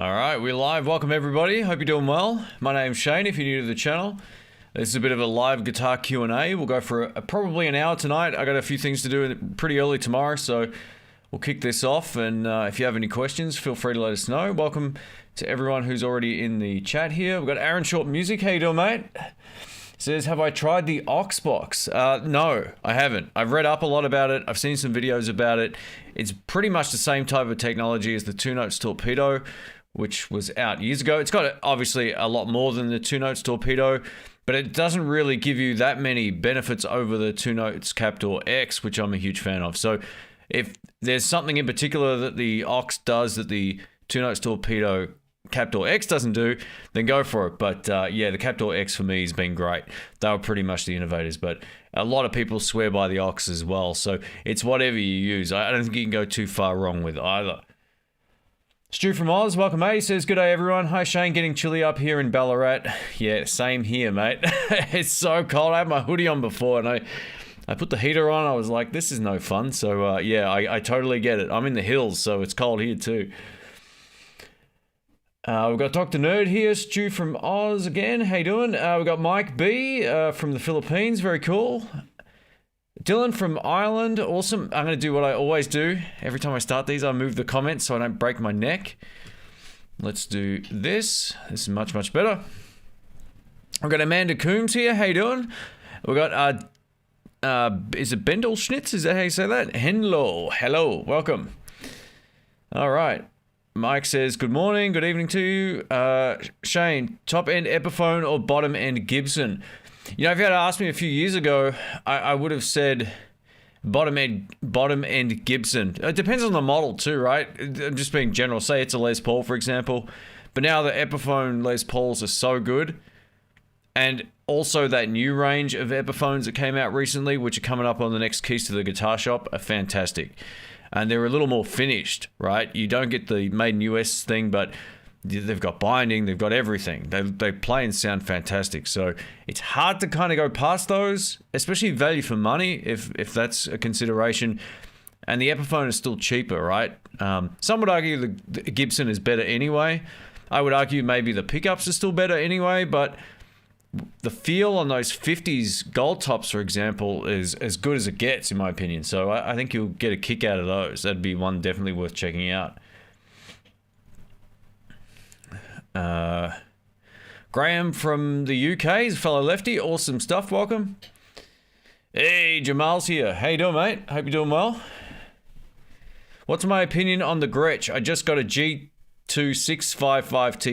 All right, we're live. Welcome everybody. Hope you're doing well. My name's Shane. If you're new to the channel, this is a bit of a live guitar Q&A. We'll go for probably an hour tonight. I got a few things to do pretty early tomorrow, so we'll kick this off. And if you have any questions, feel free to let us know. Welcome to everyone who's already in the chat here. We've got Aaron Short Music. How you doing, mate? Says, have I tried the Oxbox? No, I haven't. I've read up a lot about it. I've seen some videos about it. It's pretty much the same type of technology as the Two Notes Torpedo, which was out years ago. It's got obviously a lot more than the Two Notes Torpedo, but it doesn't really give you that many benefits over the Two Notes Captor X, which I'm a huge fan of. So if there's something in particular that the Ox does that the Two Notes Torpedo Captor X doesn't do, then go for it. But yeah, the Captor X for me has been great. They were pretty much the innovators, but a lot of people swear by the Ox as well. So it's whatever you use. I don't think you can go too far wrong with either. Stu from Oz, welcome mate. He says, good day everyone. Hi Shane, getting chilly up here in Ballarat. Yeah, same here mate. It's so cold. I had my hoodie on before and I put the heater on. I was like, this is no fun. So yeah, I totally get it. I'm in the hills, so it's cold here too. We've got Dr. Nerd here, Stu from Oz again. How you doing? We've got Mike B from the Philippines. Very cool. Dylan from Ireland. Awesome. I'm going to do what I always do. Every time I start these, I move the comments so I don't break my neck. Let's do this. This is much, much better. We've got Amanda Coombs here. How you doing? We've got, is it Bendelschnitz? Is that how you say that? Hello. Welcome. All right. Mike says, good morning, good evening to you. Shane, top end Epiphone or bottom end Gibson? You know, if you had asked me a few years ago, I would have said bottom end Gibson. It depends on the model too, right? I'm just being general. Say it's a Les Paul, for example. But now the Epiphone Les Pauls are so good. And also that new range of Epiphones that came out recently, which are coming up on the next Keys to the Guitar Shop, are fantastic. And they're a little more finished, right? You don't get the made in US thing, but they've got binding, they've got everything. They play and sound fantastic. So it's hard to kind of go past those, especially value for money, if that's a consideration. And the Epiphone is still cheaper, right? Some would argue the Gibson is better anyway. I would argue maybe the pickups are still better anyway, but the feel on those 50s gold tops, for example, is as good as it gets, in my opinion. So I think you'll get a kick out of those. That'd be one definitely worth checking out. Graham from the UK is a fellow lefty. Awesome stuff. Welcome. Hey, Jamal's here. How you doing, mate? Hope you're doing well. What's my opinion on the Gretsch? I just got a G2655T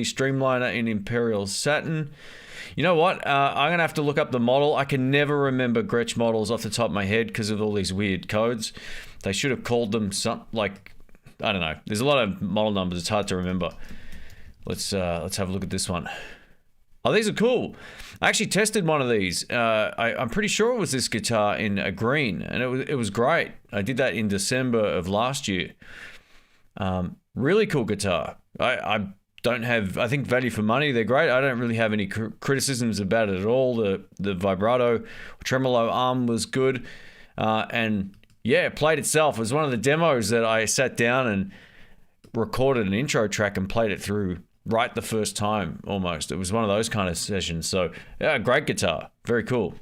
Streamliner in Imperial Satin. You know what? I'm going to have to look up the model. I can never remember Gretsch models off the top of my head because of all these weird codes. They should have called them something like, I don't know. There's a lot of model numbers. It's hard to remember. Let's have a look at this one. Oh, these are cool. I actually tested one of these. I'm pretty sure it was this guitar in a green, and it was great. I did that in December of last year. Really cool guitar. I don't have, I think, value for money. They're great. I don't really have any criticisms about it at all. The vibrato tremolo arm was good, and yeah, it played itself. It was one of the demos that I sat down and recorded an intro track and played it through right the first time almost. It was one of those kind of sessions. So yeah, great guitar. Very cool.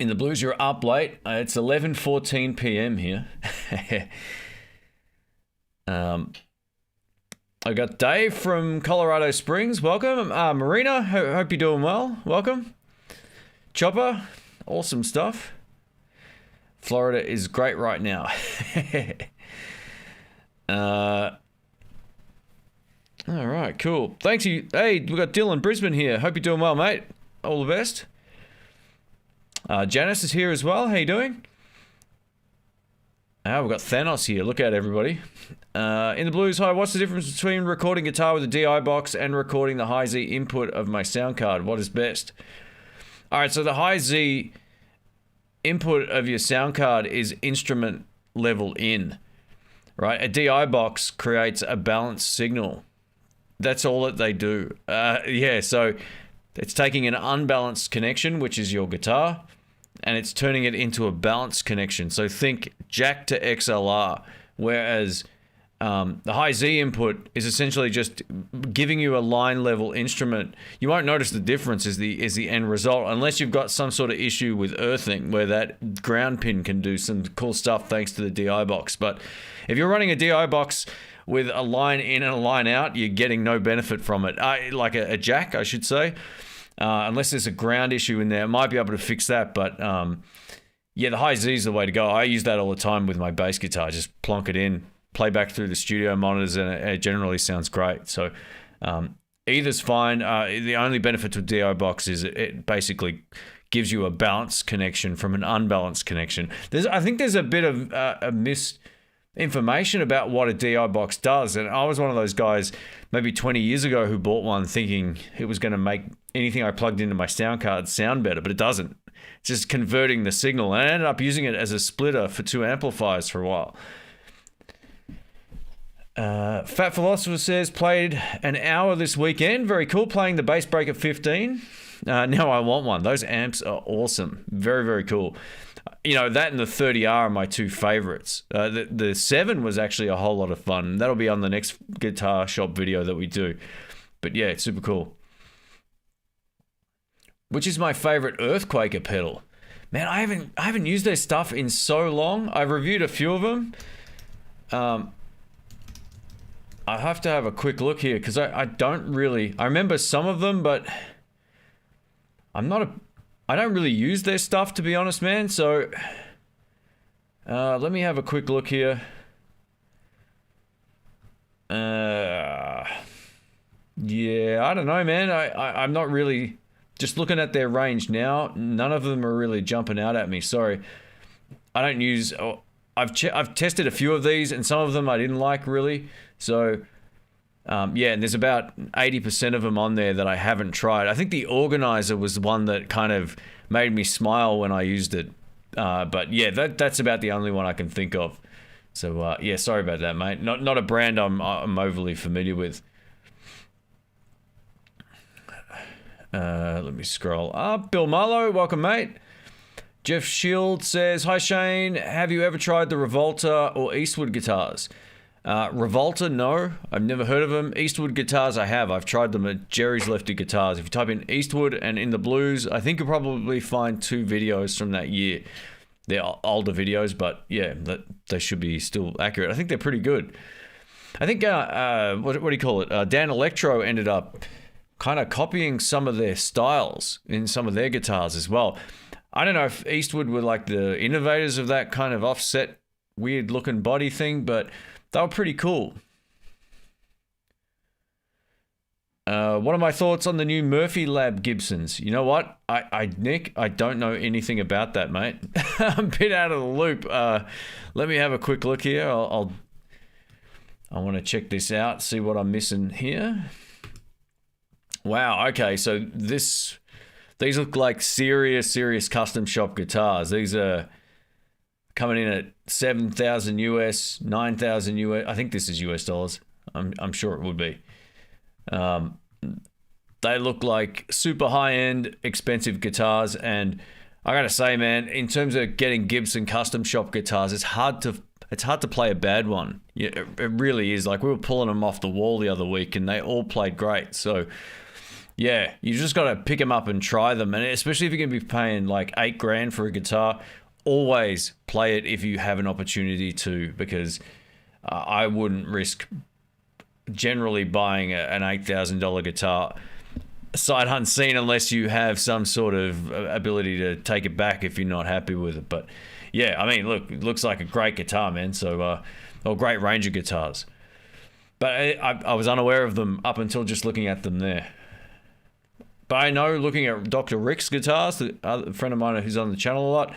In the blues, you're up late. It's 11:14 p.m. here. I got Dave from Colorado Springs. Welcome. Marina, hope you're doing well. Welcome. Chopper, awesome stuff. Florida is great right now. All right, cool. Thanks you. Hey, we got Dylan Brisbane here. Hope you're doing well, mate. All the best. Janice is here as well. How you doing? We've got Thanos here. Look out, everybody. In the blues, hi. What's the difference between recording guitar with a DI box and recording the high Z input of my sound card? What is best? All right, so the high Z input of your sound card is instrument level in, right? A DI box creates a balanced signal. That's all that they do. Yeah, so it's taking an unbalanced connection, which is your guitar, and it's turning it into a balanced connection. So think jack to XLR, whereas The high Z input is essentially just giving you a line level instrument. You won't notice the difference is the end result unless you've got some sort of issue with earthing where that ground pin can do some cool stuff thanks to the DI box. But if you're running a DI box with a line in and a line out, you're getting no benefit from it. Like a jack, I should say. Unless there's a ground issue in there, it might be able to fix that. But yeah, the high Z is the way to go. I use that all the time with my bass guitar. Just plonk it in, play back through the studio monitors, and it generally sounds great. So either's fine. The only benefit to DI box is it basically gives you a balanced connection from an unbalanced connection. I think there's a bit of a misinformation about what a DI box does, and I was one of those guys maybe 20 years ago who bought one thinking it was going to make anything I plugged into my sound card sound better, but it doesn't. It's just converting the signal, and I ended up using it as a splitter for 2 amplifiers for a while. Fat Philosopher says, played an hour this weekend. Very cool, playing the Bassbreaker 15. Now I want one. Those amps are awesome. Very, very cool. You know, that and the 30R are my 2 favorites. The 7 was actually a whole lot of fun. That'll be on the next guitar shop video that we do. But yeah, it's super cool. Which is my favorite Earthquaker pedal. Man, I haven't used their stuff in so long. I've reviewed a few of them. I have to have a quick look here because I don't really... I remember some of them, but I don't really use their stuff, to be honest, man. So let me have a quick look here. Yeah, I don't know, man. I'm not really... Just looking at their range now, none of them are really jumping out at me. Sorry. I don't use... I've tested a few of these, and some of them I didn't like, really. So, yeah, and there's about 80% of them on there that I haven't tried. I think the Organizer was the one that kind of made me smile when I used it. But, yeah, that's about the only one I can think of. So, yeah, sorry about that, mate. Not a brand I'm overly familiar with. Let me scroll up. Bill Marlowe, welcome, mate. Jeff Shield says, hi Shane, have you ever tried the Revolta or Eastwood guitars? Revolta, no, I've never heard of them. Eastwood guitars, I have. I've tried them at Jerry's Lefty Guitars. If you type in Eastwood and In the Blues, I think you'll probably find 2 videos from that year. They're older videos, but yeah, they should be still accurate. I think they're pretty good. I think, what do you call it? Dan Electro ended up kind of copying some of their styles in some of their guitars as well. I don't know if Eastwood were like the innovators of that kind of offset, weird looking body thing, but they were pretty cool. What are my thoughts on the new Murphey Lab Gibsons? You know what? Nick, I don't know anything about that, mate. I'm a bit out of the loop. Let me have a quick look here. I want to check this out, see what I'm missing here. Wow, okay, so these look like serious custom shop guitars. These are coming in at 7,000 US, 9,000 US. I think this is US dollars. I'm sure it would be. They look like super high-end, expensive guitars, and I gotta say, man, in terms of getting Gibson custom shop guitars, it's hard to play a bad one. Yeah, it really is. Like, we were pulling them off the wall the other week, and they all played great. So, yeah, you just got to pick them up and try them. And especially if you're going to be paying like $8,000 for a guitar, always play it if you have an opportunity to, because I wouldn't risk generally buying an $8,000 guitar sight unseen unless you have some sort of ability to take it back if you're not happy with it. But yeah, I mean, look, it looks like a great guitar, man. So, or great range of guitars. But I was unaware of them up until just looking at them there. But I know, looking at Dr. Rick's guitars, a friend of mine who's on the channel a lot,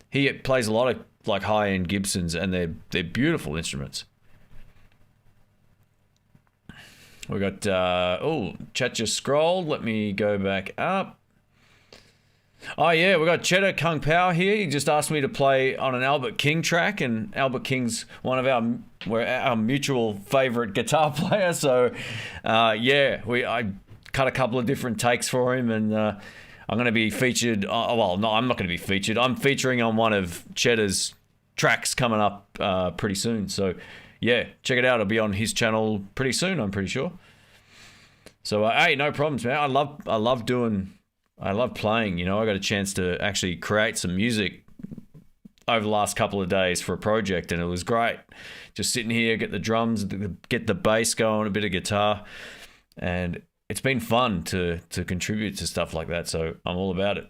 he plays a lot of like high-end Gibsons, and they're beautiful instruments. We got chat just scrolled. Let me go back up. Oh yeah, we got Cheddar Kung Pao here. He just asked me to play on an Albert King track, and Albert King's one of our mutual favorite guitar player. So yeah, I cut a couple of different takes for him, and I'm going to be featured. Well, no, I'm not going to be featured. I'm featuring on one of Cheddar's tracks coming up pretty soon. So yeah, check it out. It'll be on his channel pretty soon, I'm pretty sure. So hey, no problems, man. I love playing. You know, I got a chance to actually create some music over the last couple of days for a project, and it was great. Just sitting here, get the drums, get the bass going, a bit of guitar, and it's been fun to contribute to stuff like that. So I'm all about it.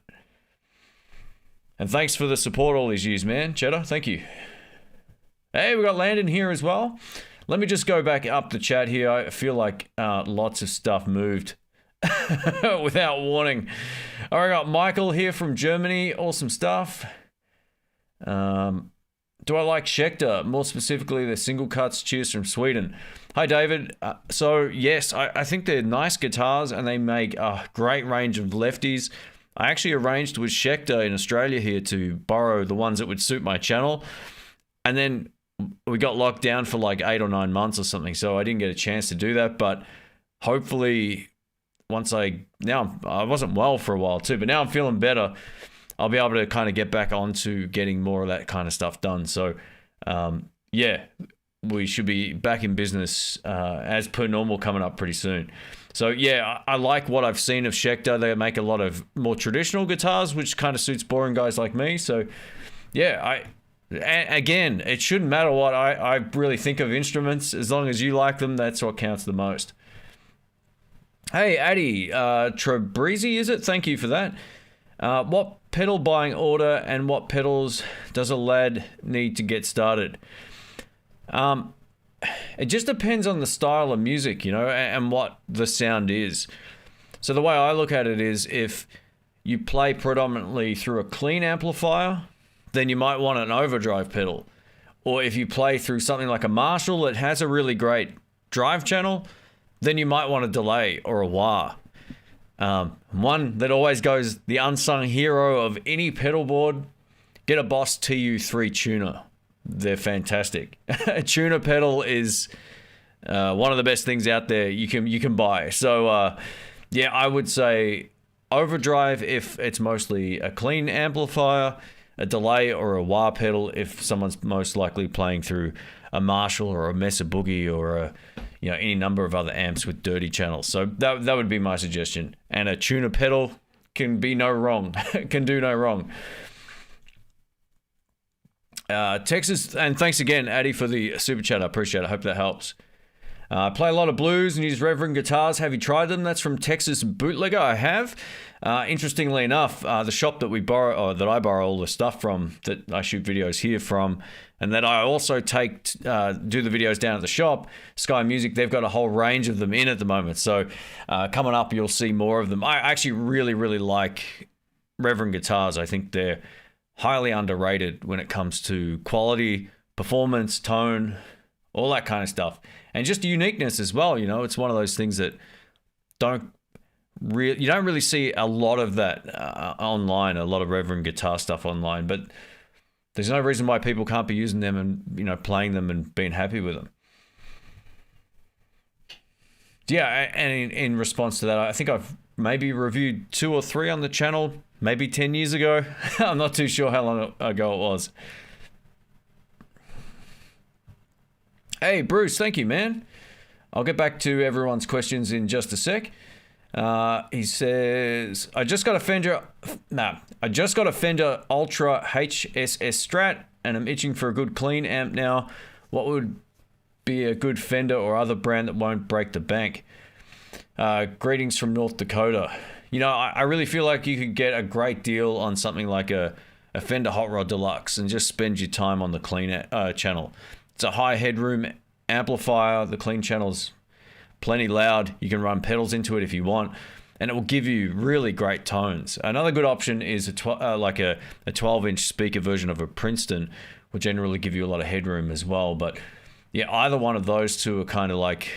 And thanks for the support all these years, man. Cheddar, thank you. Hey, we got Landon here as well. Let me just go back up the chat here. I feel like lots of stuff moved without warning. All right, I got Michael here from Germany. Awesome stuff. Do I like Schecter? More specifically, the single cuts. Cheers from Sweden. Hi, David. So, yes, I think they're nice guitars, and they make a great range of lefties. I actually arranged with Schecter in Australia here to borrow the ones that would suit my channel. And then we got locked down for like 8 or 9 months or something, so I didn't get a chance to do that. But hopefully, I wasn't well for a while too, but now I'm feeling better. I'll be able to kind of get back onto getting more of that kind of stuff done. So, yeah, we should be back in business as per normal coming up pretty soon. So, yeah, I like what I've seen of Schecter. They make a lot of more traditional guitars, which kind of suits boring guys like me. So, yeah, again, it shouldn't matter what I really think of instruments. As long as you like them, that's what counts the most. Hey, Addy, Trebrizi, is it? Thank you for that. What pedal buying order and what pedals does a lad need to get started? It just depends on the style of music, you know, and what the sound is. So the way I look at it is, if you play predominantly through a clean amplifier, then you might want an overdrive pedal. Or if you play through something like a Marshall that has a really great drive channel, then you might want a delay or a wah. One that always goes, the unsung hero of any pedal board, get a Boss TU3 tuner. They're fantastic. A tuner pedal is one of the best things out there you can buy. So yeah, I would say overdrive if it's mostly a clean amplifier, a delay or a wah pedal if someone's most likely playing through a Marshall or a Mesa Boogie or any number of other amps with dirty channels. So that would be my suggestion. And a tuner pedal can be no wrong. Can do no wrong. Texas, and thanks again, Addy, for the super chat. I appreciate it. I hope that helps. I play a lot of blues and use Reverend Guitars. Have you tried them? That's from Texas Bootlegger. I have. Interestingly enough, the shop that I borrow all the stuff from, that I shoot videos here from, and that I also take do the videos down at the shop, Sky Music, they've got a whole range of them in at the moment. So coming up, you'll see more of them. I actually really, really like Reverend Guitars. I think they're highly underrated when it comes to quality, performance, tone, all that kind of stuff. And just uniqueness as well. You know, it's one of those things that you don't really see a lot of that online, a lot of Reverend Guitar stuff online, but there's no reason why people can't be using them and, playing them and being happy with them. Yeah, and in response to that, I think I've maybe reviewed 2 or 3 on the channel, maybe 10 years ago. I'm not too sure how long ago it was. Hey, Bruce, thank you, man. I'll get back to everyone's questions in just a sec. He says, I just got a Fender Ultra HSS Strat, and I'm itching for a good clean amp now. What would be a good Fender or other brand that won't break the bank? Greetings from North Dakota. I really feel like you could get a great deal on something like a Fender Hot Rod Deluxe and just spend your time on the clean channel. It's a high headroom amplifier. The clean channel's plenty loud. You can run pedals into it if you want, and it will give you really great tones. Another good option is a 12-inch speaker version of a Princeton, will generally give you a lot of headroom as well. But yeah, either one of those two are kind of like,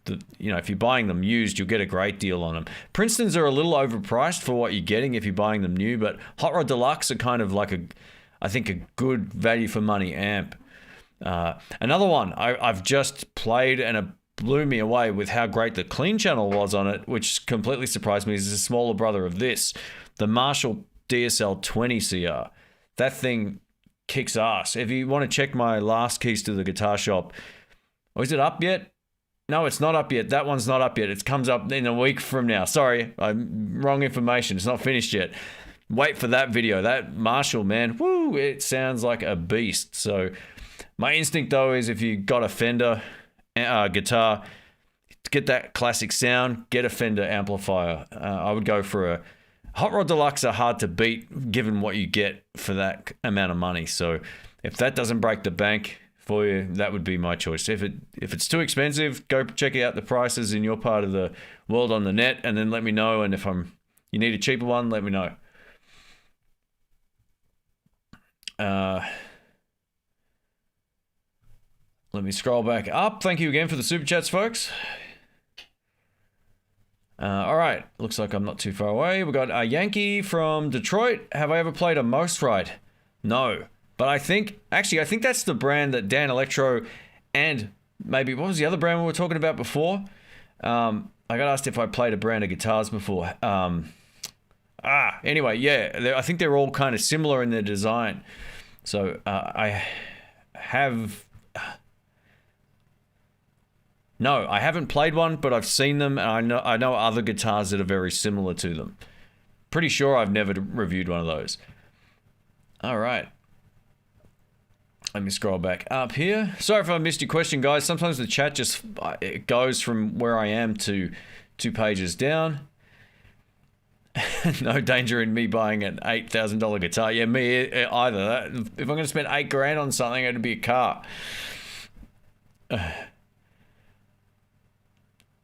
if you're buying them used, you'll get a great deal on them. Princetons are a little overpriced for what you're getting if you're buying them new, but Hot Rod Deluxe are kind of like I think a good value for money amp. Another one I've just played and it blew me away with how great the clean channel was on it, which completely surprised me, is a smaller brother of this, the Marshall DSL20 CR. That thing kicks ass. If you want to check my last Keys to the Guitar Shop, is it up yet? No, it's not up yet. That one's not up yet. It comes up in a week from now. Sorry, wrong information. It's not finished yet. Wait for that video. That Marshall, man, woo, it sounds like a beast. So my instinct, though, is if you got a Fender guitar, to get that classic sound, get a Fender amplifier. I would go for a Hot Rod Deluxe. Are hard to beat given what you get for that amount of money. So if that doesn't break the bank for you, that would be my choice. If it's too expensive, go check out the prices in your part of the world on the net, and then let me know. And if you need a cheaper one, let me know. Let me scroll back up. Thank you again for the super chats, folks. All right, looks like I'm not too far away. We got a Yankee from Detroit. Have I ever played a Most Right? No, but I think that's the brand that Dan Electro and maybe what was the other brand we were talking about before? I got asked if I played a brand of guitars before. Anyway, yeah, I think they're all kind of similar in their design. So I haven't played one, but I've seen them, and I know other guitars that are very similar to them. Pretty sure I've never reviewed one of those. All right. Let me scroll back up here. Sorry if I missed your question, guys. Sometimes the chat it goes from where I am to 2 pages down. No danger in me buying an $8,000 guitar. Yeah, me either. If I'm going to spend $8,000 on something, it'd be a car.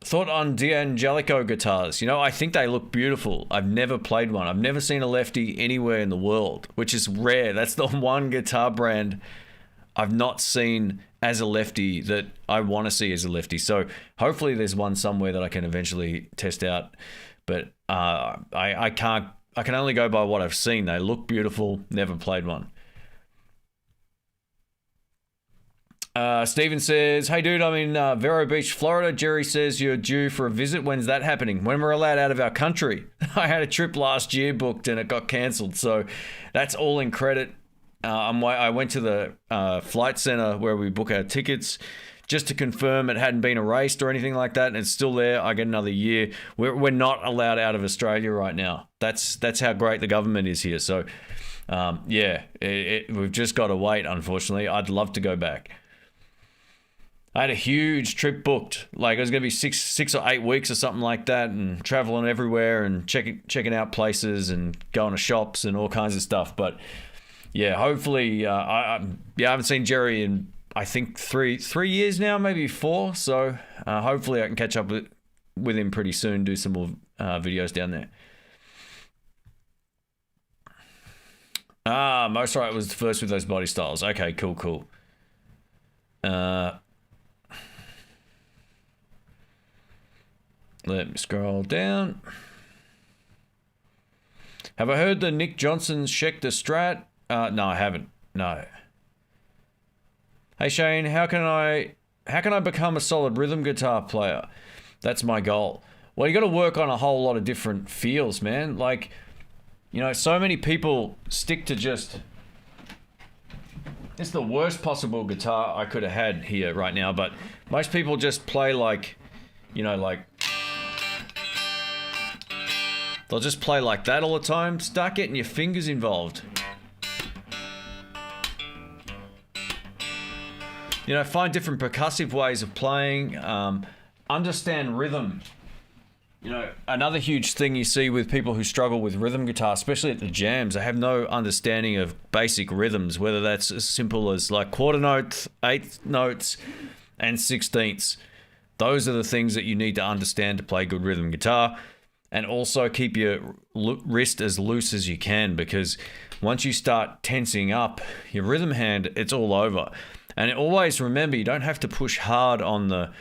Thought on D'Angelico guitars. I think they look beautiful. I've never played one. I've never seen a Lefty anywhere in the world, which is rare. That's the one guitar brand I've not seen as a Lefty that I want to see as a Lefty. So hopefully there's one somewhere that I can eventually test out. But I can only go by what I've seen. They look beautiful. Never played one. Steven says, hey dude, I'm in Vero Beach, Florida. Jerry says you're due for a visit. When's that happening? When we're allowed out of our country. I had a trip last year booked and it got cancelled. So that's all in credit. I went to the flight center where we book our tickets just to confirm it hadn't been erased or anything like that, and it's still there. I get another year. We're not allowed out of Australia right now. That's how great the government is here. So, we've just got to wait, unfortunately. I'd love to go back. I had a huge trip booked. Like, it was going to be six or 8 weeks or something like that, and traveling everywhere and checking out places and going to shops and all kinds of stuff. But, yeah, hopefully, I haven't seen Jerry in, I think, 3 years now, maybe 4. So hopefully I can catch up with him pretty soon, do some more videos down there. Most Right was the first with those body styles. Okay, cool. Let me scroll down. Have I heard the Nick Johnson's Schecter Strat? No, I haven't. No. Hey Shane, how can I become a solid rhythm guitar player? That's my goal. Well, you got to work on a whole lot of different feels, man. Like, so many people stick to just. It's the worst possible guitar I could have had here right now, but most people just play like, they'll just play like that all the time. Start getting your fingers involved. Find different percussive ways of playing. Understand rhythm. Another huge thing you see with people who struggle with rhythm guitar, especially at the jams, they have no understanding of basic rhythms, whether that's as simple as like quarter notes, eighth notes, and sixteenths. Those are the things that you need to understand to play good rhythm guitar. And also keep your wrist as loose as you can, because once you start tensing up your rhythm hand, it's all over. And always remember, you don't have to push hard on the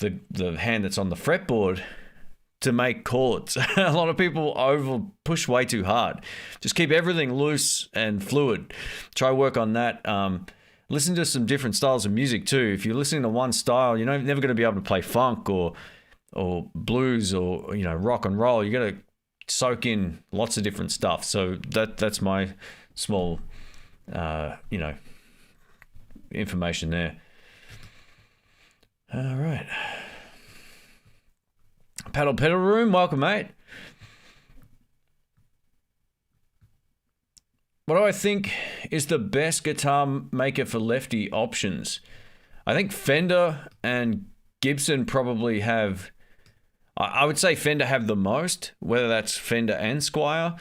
hand that's on the fretboard to make chords. A lot of people push way too hard. Just keep everything loose and fluid. Try work on that. Listen to some different styles of music too. If you're listening to one style, you're never going to be able to play funk or blues or rock and roll. You got to soak in lots of different stuff. So that's my small you know, information there. All right. Pedal Room, welcome, mate. What do I think is the best guitar maker for Lefty options? I think Fender and Gibson probably have, I would say Fender have the most, whether that's Fender and Squier.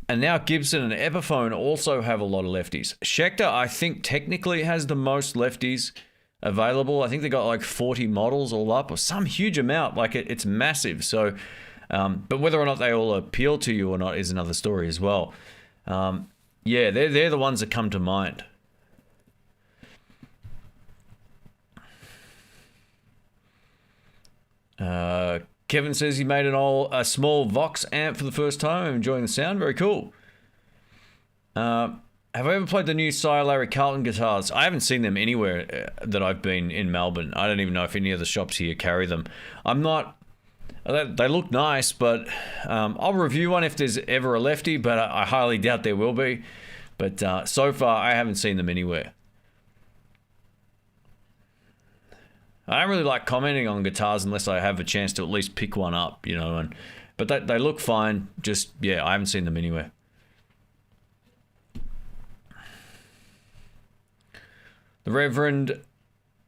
And now Gibson and Epiphone also have a lot of lefties. Schecter, I think, technically has the most lefties available. I think they got like 40 models all up, or some huge amount. Like it's massive. So, but whether or not they all appeal to you or not is another story as well. Yeah, they're the ones that come to mind. Kevin says he made a small Vox amp for the first time. I'm enjoying the sound. Very cool. Have I ever played the new Sire Larry Carlton guitars? I haven't seen them anywhere that I've been in Melbourne. I don't even know if any of the shops here carry them. I'm not... They look nice, but I'll review one if there's ever a Lefty, but I highly doubt there will be. But so far, I haven't seen them anywhere. I don't really like commenting on guitars unless I have a chance to at least pick one up, you know. But they look fine. Just, yeah, I haven't seen them anywhere. The Reverend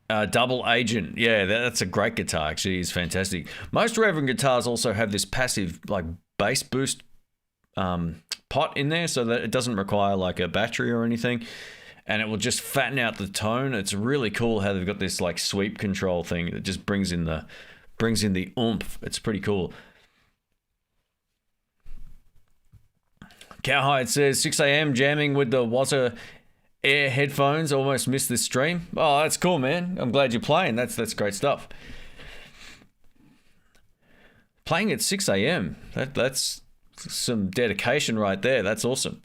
Double Agent. Yeah, that's a great guitar, actually. It's fantastic. Most Reverend guitars also have this passive, like, bass boost pot in there so that it doesn't require, like, a battery or anything. And it will just fatten out the tone. It's really cool how they've got this, like, sweep control thing that just brings in the oomph. It's pretty cool. Cowhide says 6 a.m. jamming with the Waza Air headphones. Almost missed this stream. Oh, that's cool, man. I'm glad you're playing. That's great stuff. Playing at 6 a.m. That's some dedication right there. That's awesome.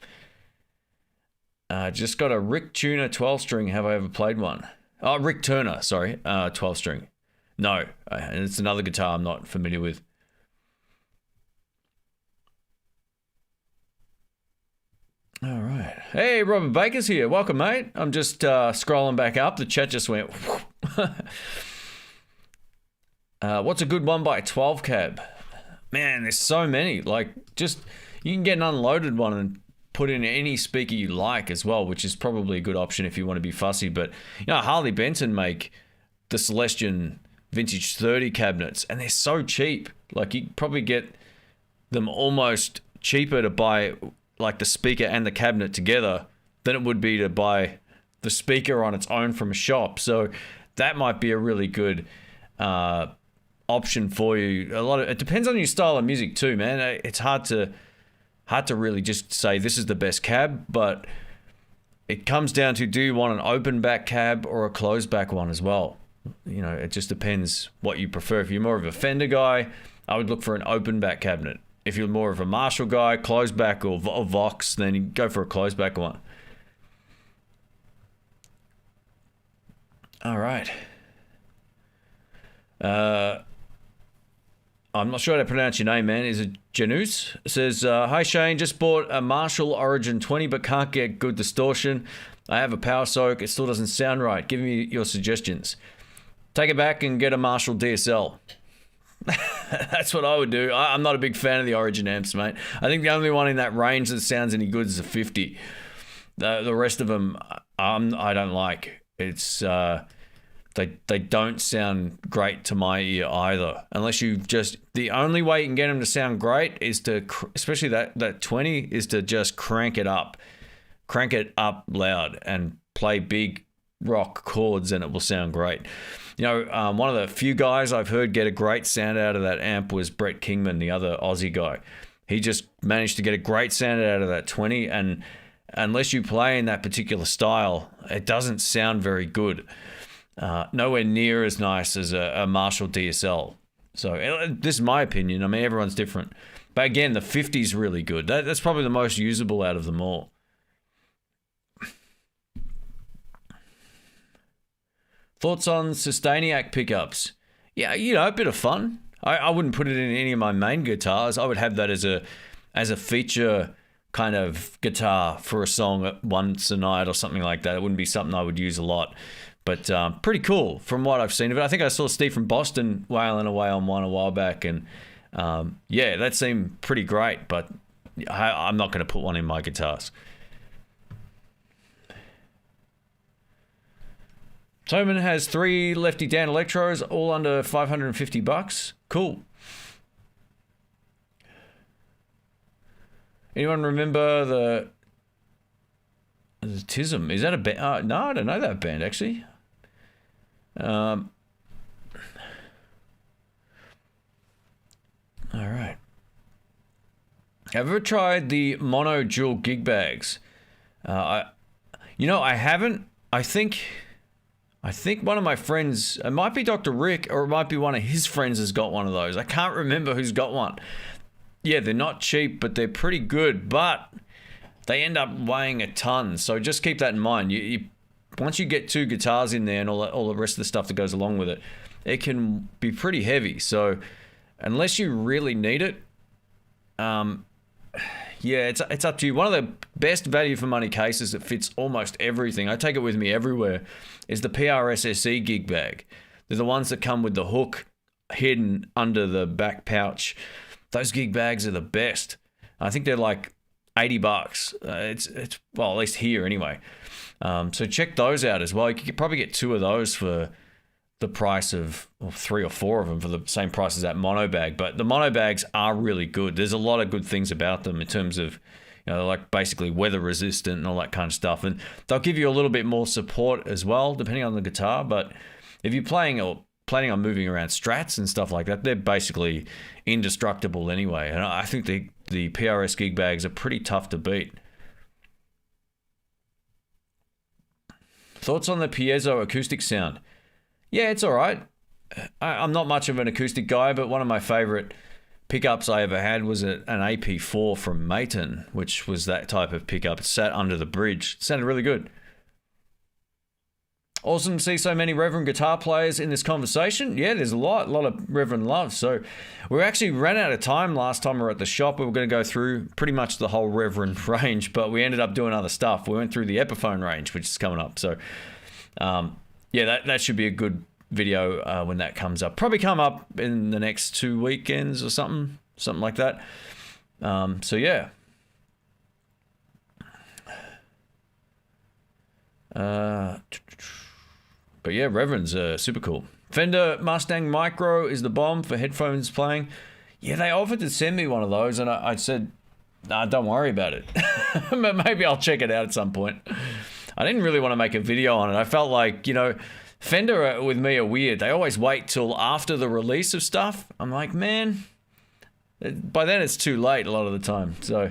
Just got a Rick Tuner 12-string. Have I ever played one? Oh, Rick Turner, sorry. 12-string. No, and it's another guitar I'm not familiar with. All right. Hey, Robert Baker's here. Welcome, mate. I'm just scrolling back up. The chat just went... what's a good 1x12 cab? Man, there's so many. Like, just... You can get an unloaded one and put in any speaker you like as well, which is probably a good option if you want to be fussy. But, you know, Harley Benton make the Celestion Vintage 30 cabinets, and they're so cheap. Like, you probably get them almost cheaper to buy, like, the speaker and the cabinet together than it would be to buy the speaker on its own from a shop. So that might be a really good option for you. It depends on your style of music too, man. It's hard to really just say this is the best cab, but it comes down to, do you want an open back cab or a closed back one as well? You know, it just depends what you prefer. If you're more of a Fender guy, I would look for an open back cabinet. If you're more of a Marshall guy, closed back or Vox, then you go for a closed back one. All right. I'm not sure how to pronounce your name, man. Is it Janus? It says, hi Shane, just bought a Marshall Origin 20 but can't get good distortion. I have a power soak. It still doesn't sound right. Give me your suggestions. Take it back and get a Marshall DSL. That's what I would do. I'm not a big fan of the Origin amps, mate. I think the only one in that range that sounds any good is a 50. The rest of them, I don't like. It's... They don't sound great to my ear either. Unless you just... The only way you can get them to sound great is to... Especially that 20 is to just crank it up. Crank it up loud and play big rock chords and it will sound great. You know, one of the few guys I've heard get a great sound out of that amp was Brett Kingman, the other Aussie guy. He just managed to get a great sound out of that 20, and unless you play in that particular style, it doesn't sound very good. Nowhere near as nice as a Marshall DSL. So this is my opinion. I mean, everyone's different. But again, the 50 is really good. That's probably the most usable out of them all. Thoughts on Sustainiac pickups? Yeah, you know, a bit of fun. I wouldn't put it in any of my main guitars. I would have that as a feature kind of guitar for a song once a night or something like that. It wouldn't be something I would use a lot. But pretty cool from what I've seen of it. I think I saw Steve from Boston wailing away on one a while back, and yeah, that seemed pretty great, but I'm not going to put one in my guitars. Toman has 3 Lefty Dan Electros, all under $550. Cool. Anyone remember the Tism? Is that a band? No, I don't know that band, actually. All right. Have you ever tried the mono dual gig bags? I haven't. I think one of my friends, it might be Dr. Rick, or it might be one of his friends has got one of those. I can't remember who's got one. Yeah, they're not cheap, but they're pretty good, but they end up weighing a ton. So just keep that in mind. You once you get 2 guitars in there and all the rest of the stuff that goes along with it, it can be pretty heavy. So unless you really need it, yeah, it's up to you. One of the best value for money cases that fits almost everything, I take it with me everywhere, is the PRS-SE gig bag. They're the ones that come with the hook hidden under the back pouch. Those gig bags are the best. I think they're like $80. It's well, at least here anyway. So check those out as well. You could probably get 2 of those for the price of 3 or 4 of them for the same price as that mono bag. But the mono bags are really good. There's a lot of good things about them in terms of, they're like basically weather resistant and all that kind of stuff. And they'll give you a little bit more support as well, depending on the guitar. But if you're playing or planning on moving around strats and stuff like that, they're basically indestructible anyway. And I think the PRS gig bags are pretty tough to beat. Thoughts on the Piezo acoustic sound? Yeah, it's all right. I'm not much of an acoustic guy, but one of my favorite pickups I ever had was an AP4 from Mayton, which was that type of pickup. It sat under the bridge. It sounded really good. Awesome to see so many Reverend guitar players in this conversation. Yeah, there's a lot of Reverend love. So we actually ran out of time last time we were at the shop. We were going to go through pretty much the whole Reverend range, but we ended up doing other stuff. We went through the Epiphone range, which is coming up. So yeah, that should be a good video when that comes up. Probably come up in the next 2 weekends or something like that. So yeah. But yeah, Reverend's super cool. Fender Mustang Micro is the bomb for headphones playing. Yeah, they offered to send me one of those, and I said, nah, don't worry about it. Maybe I'll check it out at some point. I didn't really want to make a video on it. I felt like, Fender with me are weird. They always wait till after the release of stuff. I'm like, man, by then it's too late a lot of the time. So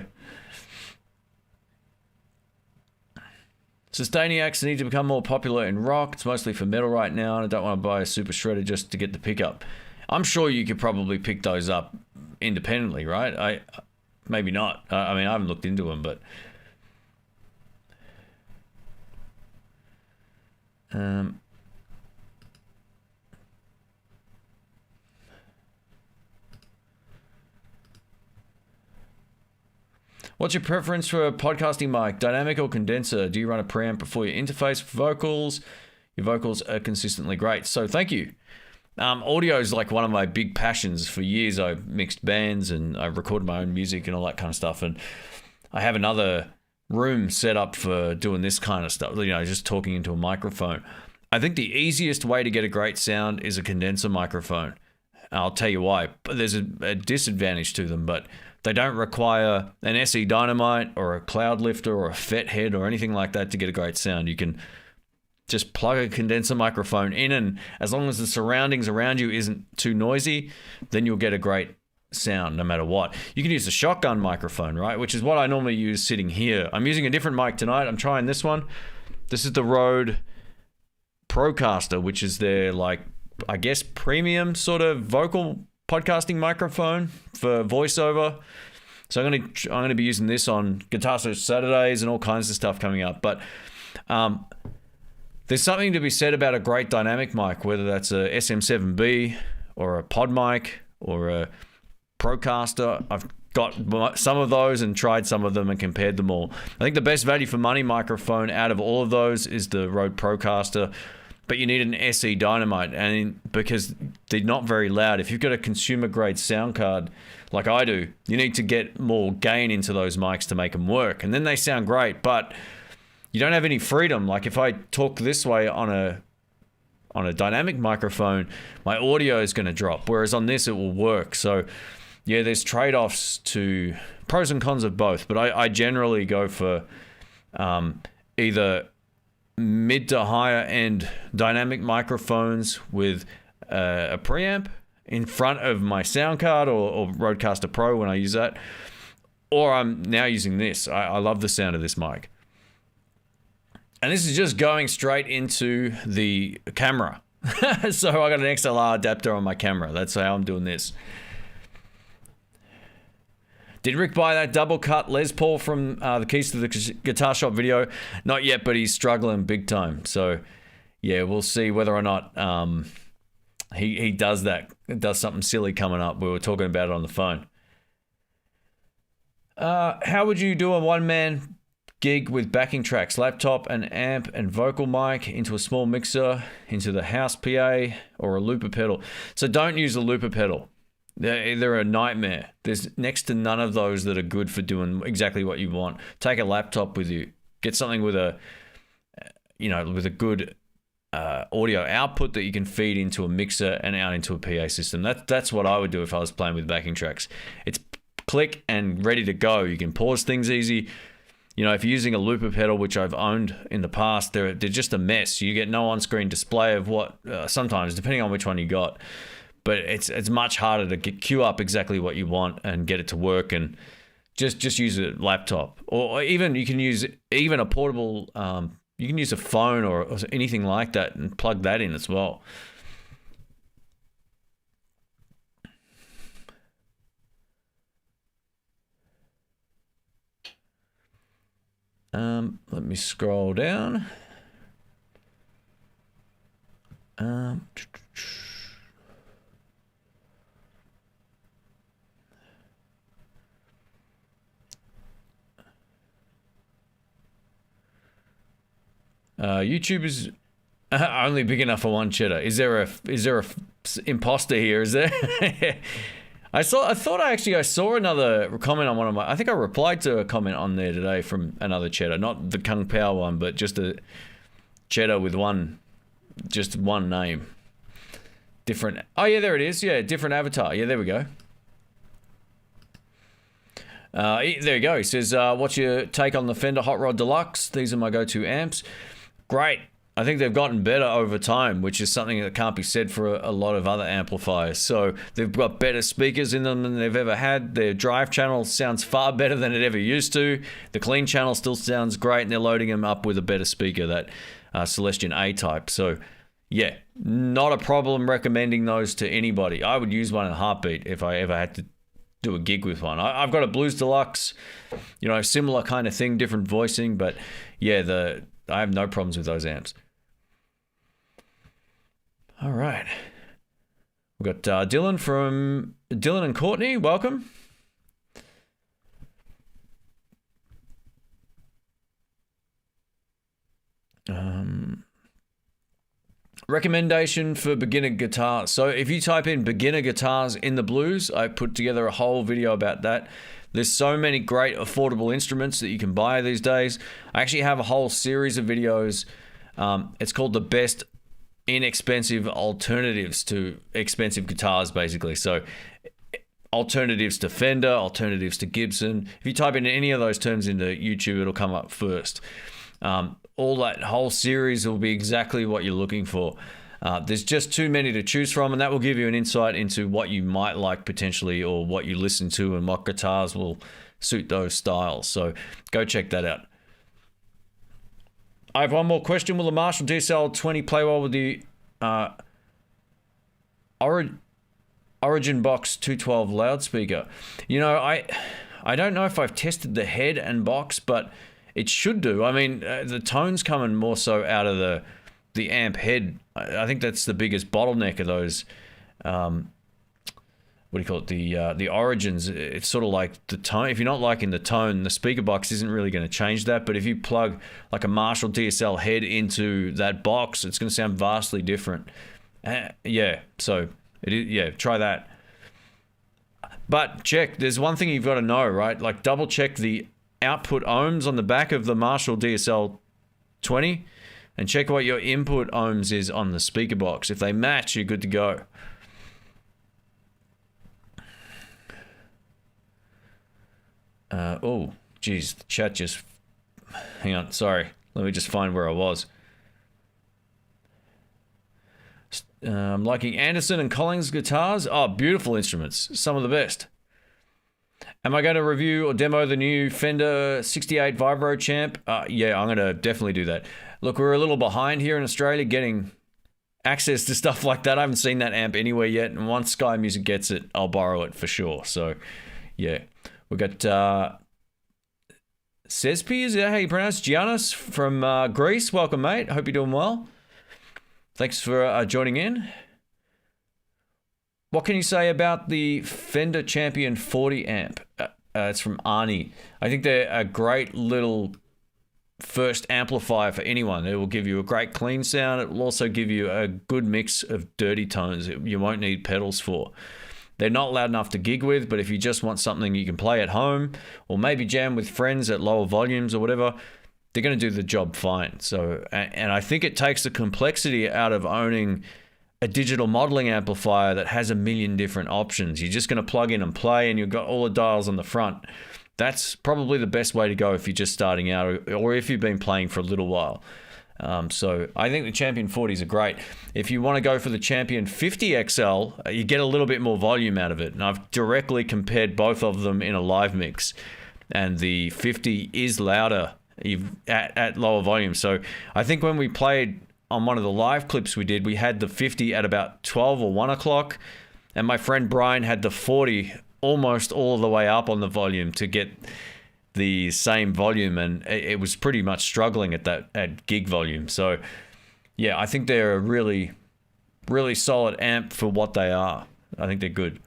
Sustainiacs need to become more popular in rock. It's mostly for metal right now, and I don't want to buy a super shredder just to get the pickup. I'm sure you could probably pick those up independently, right? Maybe not. I mean, I haven't looked into them, but what's your preference for a podcasting mic, dynamic or condenser? Do you run a preamp before your interface for vocals? Your vocals are consistently great, so thank you. Audio is like one of my big passions. For years I mixed bands and I recorded my own music and all that kind of stuff, and I have another room set up for doing this kind of stuff, just talking into a microphone. I think the easiest way to get a great sound is a condenser microphone. I'll tell you why. But there's a disadvantage to them, but they don't require an SE Dynamite or a cloud lifter or a FET head or anything like that to get a great sound. You can just plug a condenser microphone in, and as long as the surroundings around you isn't too noisy, then you'll get a great sound no matter what. You can use a shotgun microphone, right? Which is what I normally use sitting here. I'm using a different mic tonight. I'm trying this one. This is the Rode Procaster, which is their, I guess, premium sort of vocal podcasting microphone for voiceover. So I'm going to be using this on Guitar Search Saturdays and all kinds of stuff coming up. But there's something to be said about a great dynamic mic, whether that's a SM7B or a pod mic or a Procaster. I've got some of those and tried some of them and compared them all. I think the best value for money microphone out of all of those is the Rode Procaster, but you need an SE Dynamite, and because they're not very loud. If you've got a consumer grade sound card like I do, you need to get more gain into those mics to make them work, and then they sound great, but you don't have any freedom. Like if I talk this way on a dynamic microphone, my audio is going to drop, whereas on this it will work. So yeah, there's trade-offs to pros and cons of both, but I generally go for either mid to higher end dynamic microphones with a preamp in front of my sound card or Rodecaster Pro when I use that, or I'm now using this. I love the sound of this mic. And this is just going straight into the camera. So I got an XLR adapter on my camera. That's how I'm doing this. Did Rick buy that double cut Les Paul from the Keys to the Guitar Shop video? Not yet, but he's struggling big time. So yeah, we'll see whether or not he does that. Does something silly coming up. We were talking about it on the phone. How would you do a one-man gig with backing tracks, laptop, an amp, and vocal mic into a small mixer, into the house PA, or a looper pedal? So don't use a looper pedal. They're a nightmare. There's next to none of those that are good for doing exactly what you want. Take a laptop with you. Get something with a good audio output that you can feed into a mixer and out into a PA system. That's what I would do if I was playing with backing tracks. It's click and ready to go. You can pause things easy. You know, if you're using a looper pedal, which I've owned in the past, they're just a mess. You get no on-screen display of what, sometimes, depending on which one you got. But it's much harder to queue up exactly what you want and get it to work, and just use a laptop. Or even you can use even a portable, you can use a phone or anything like that and plug that in as well. Let me scroll down. YouTube is only big enough for one cheddar. Is there a imposter here? Is there? I thought I saw another comment on one of my. I think I replied to a comment on there today from another cheddar, not the Kung Pao one, but just a cheddar with just one name. Different. Oh yeah, there it is. Yeah, different avatar. Yeah, there we go. There you go. He says, what's your take on the Fender Hot Rod Deluxe? These are my go-to amps. Great. I think they've gotten better over time, which is something that can't be said for a lot of other amplifiers. So they've got better speakers in them than they've ever had. Their drive channel sounds far better than it ever used to. The clean channel still sounds great, and they're loading them up with a better speaker, that Celestion A-type. So yeah, not a problem recommending those to anybody. I would use one in a heartbeat if I ever had to do a gig with one. I've got a Blues Deluxe, similar kind of thing, different voicing, but yeah, I have no problems with those amps. All right. We've got Dylan and Courtney. Welcome. Recommendation for beginner guitars. So if you type in beginner guitars in the blues, I put together a whole video about that. There's so many great affordable instruments that you can buy these days. I actually have a whole series of videos. It's called the best inexpensive alternatives to expensive guitars, basically. So alternatives to Fender, alternatives to Gibson. If you type in any of those terms into YouTube, it'll come up first. All that whole series will be exactly what you're looking for. There's just too many to choose from, and that will give you an insight into what you might like potentially, or what you listen to, and what guitars will suit those styles. So go check that out. I have one more question. Will the Marshall DSL20 play well with the Origin Box 212 loudspeaker? I don't know if I've tested the head and box, but it should do. I mean, the tone's coming more so out of the amp head. I think that's the biggest bottleneck of those what do you call it, the origins, it's sort of like the tone. If you're not liking the tone, the speaker box isn't really going to change that. But if you plug like a Marshall DSL head into that box, it's going to sound vastly different. Yeah, so it is, yeah, try that. But check, there's one thing you've got to know, right? Like double check the output ohms on the back of the Marshall DSL20 and check what your input ohms is on the speaker box. If they match, you're good to go. Oh, geez, the chat just... Hang on, sorry. Let me just find where I was. I'm liking Anderson and Collins guitars. Oh, beautiful instruments. Some of the best. Am I going to review or demo the new Fender 68 Vibro Champ? Yeah, I'm going to definitely do that. Look, we're a little behind here in Australia getting access to stuff like that. I haven't seen that amp anywhere yet, and once Sky Music gets it, I'll borrow it for sure. So, yeah. We've got Cespi, is that how you pronounce it? Giannis from Greece. Welcome, mate. Hope you're doing well. Thanks for joining in. What can you say about the Fender Champion 40 amp? It's from Arnie. I think they're a great little first amplifier for anyone. It will give you a great clean sound. It will also give you a good mix of dirty tones that you won't need pedals for. They're not loud enough to gig with, but if you just want something you can play at home or maybe jam with friends at lower volumes or whatever, they're going to do the job fine. So, and I think it takes the complexity out of owning a digital modeling amplifier that has a million different options. You're just going to plug in and play, and you've got all the dials on the front. That's probably the best way to go if you're just starting out or if you've been playing for a little while. So I think the Champion 40s are great. If you want to go for the Champion 50 XL, you get a little bit more volume out of it. And I've directly compared both of them in a live mix. And the 50 is louder at lower volume. So I think when we played on one of the live clips we did, we had the 50 at about 12 or 1 o'clock. And my friend Brian had the 40 almost all the way up on the volume to get the same volume, and it was pretty much struggling at gig volume. So yeah, I think they're a really, really solid amp for what they are. I think they're good.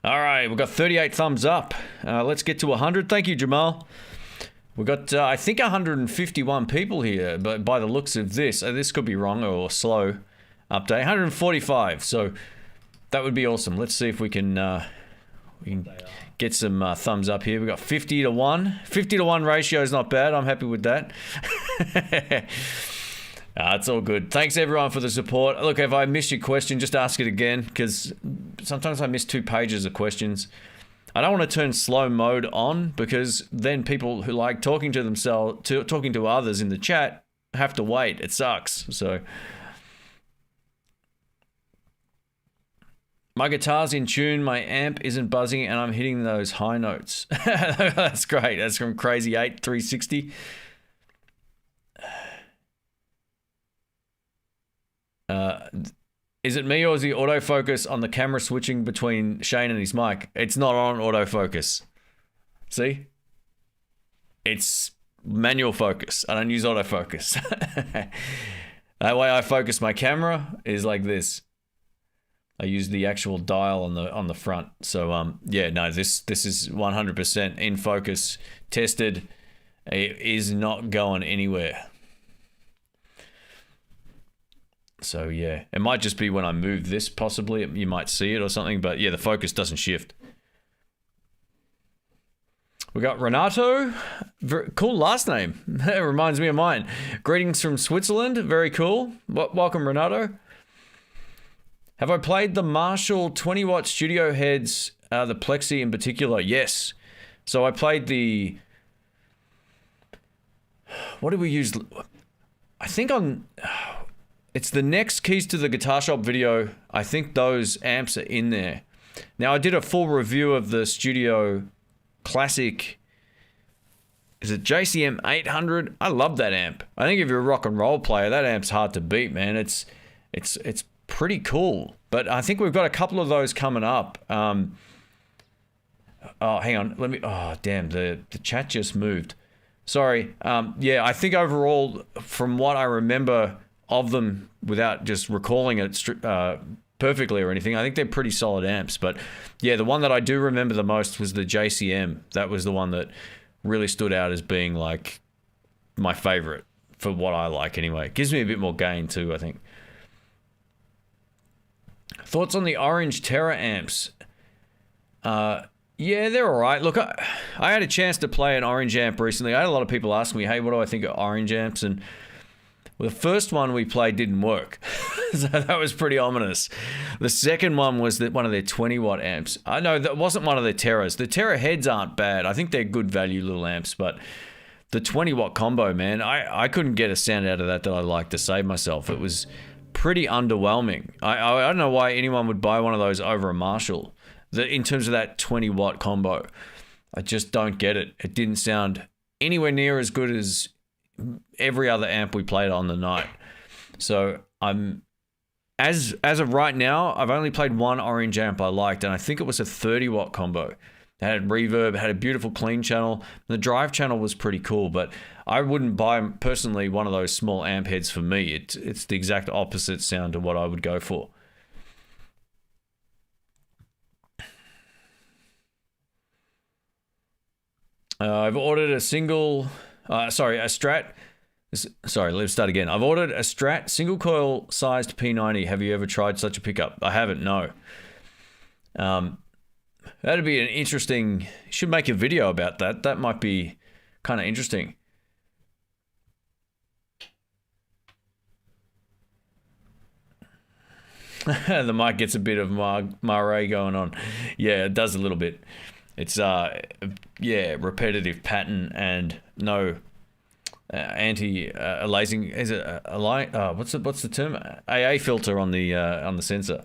All right, we've got 38 thumbs up. Let's get to 100. Thank you, Jamal. We've got, I think, 151 people here, but by the looks of this, this could be wrong or slow update. 145, so that would be awesome. Let's see if we can get some thumbs up here. We've got 50 to 1. 50 to 1 ratio is not bad. I'm happy with that. It's all good. Thanks, everyone, for the support. Look, if I missed your question, just ask it again, because sometimes I miss 2 pages of questions. I don't want to turn slow mode on, because then people who like talking to themselves, talking to others in the chat, have to wait. It sucks. So my guitar's in tune, my amp isn't buzzing, and I'm hitting those high notes. That's great. That's from Crazy 8 360. Is it me, or is the autofocus on the camera switching between Shane and his mic? It's not on autofocus. See? It's manual focus. I don't use autofocus. That way I focus my camera is like this. I use the actual dial on the front. So yeah, no, this is 100% in focus, tested. It is not going anywhere. So yeah, it might just be when I move this, possibly you might see it or something, but yeah, the focus doesn't shift. We got Renato, cool last name. It reminds me of mine. Greetings from Switzerland, very cool. Welcome, Renato. Have I played the Marshall 20-watt studio heads, the Plexi in particular? Yes. So I played the... What did we use? I think on... It's the next Keys to the Guitar Shop video. I think those amps are in there. Now, I did a full review of the Studio Classic. Is it JCM 800? I love that amp. I think if you're a rock and roll player, that amp's hard to beat, man. It's pretty cool. But I think we've got a couple of those coming up. Oh, hang on. Let me... Oh, damn. The chat just moved. Sorry. Yeah, I think overall, from what I remember, of them without just recalling it perfectly or anything. I think they're pretty solid amps. But yeah, the one that I do remember the most was the JCM. That was the one that really stood out as being like my favorite for what I like anyway. It gives me a bit more gain too, I think. Thoughts on the Orange Terror amps? Yeah, they're all right. Look, I had a chance to play an Orange amp recently. I had a lot of people ask me, hey, what do I think of Orange amps? And well, the first one we played didn't work. So that was pretty ominous. The second one was one of their 20-watt amps. I know that wasn't one of their Terrors. The Terror heads aren't bad. I think they're good value little amps, but the 20-watt combo, man, I couldn't get a sound out of that I liked to save myself. It was pretty underwhelming. I don't know why anyone would buy one of those over a Marshall. In terms of that 20-watt combo, I just don't get it. It didn't sound anywhere near as good as every other amp we played on the night. So I'm as of right now, I've only played one Orange amp I liked, and I think it was a 30-watt combo. It had reverb, it had a beautiful clean channel. The drive channel was pretty cool, but I wouldn't buy personally one of those small amp heads for me. It's the exact opposite sound to what I would go for. I've ordered a Strat. Sorry, let's start again. I've ordered a Strat single coil sized P90. Have you ever tried such a pickup? I haven't, no. That'd be an interesting, should make a video about that. That might be kind of interesting. The mic gets a bit of Mare going on. Yeah, it does a little bit. It's yeah, repetitive pattern and no anti-aliasing. Is it what's the term? AA filter on the sensor.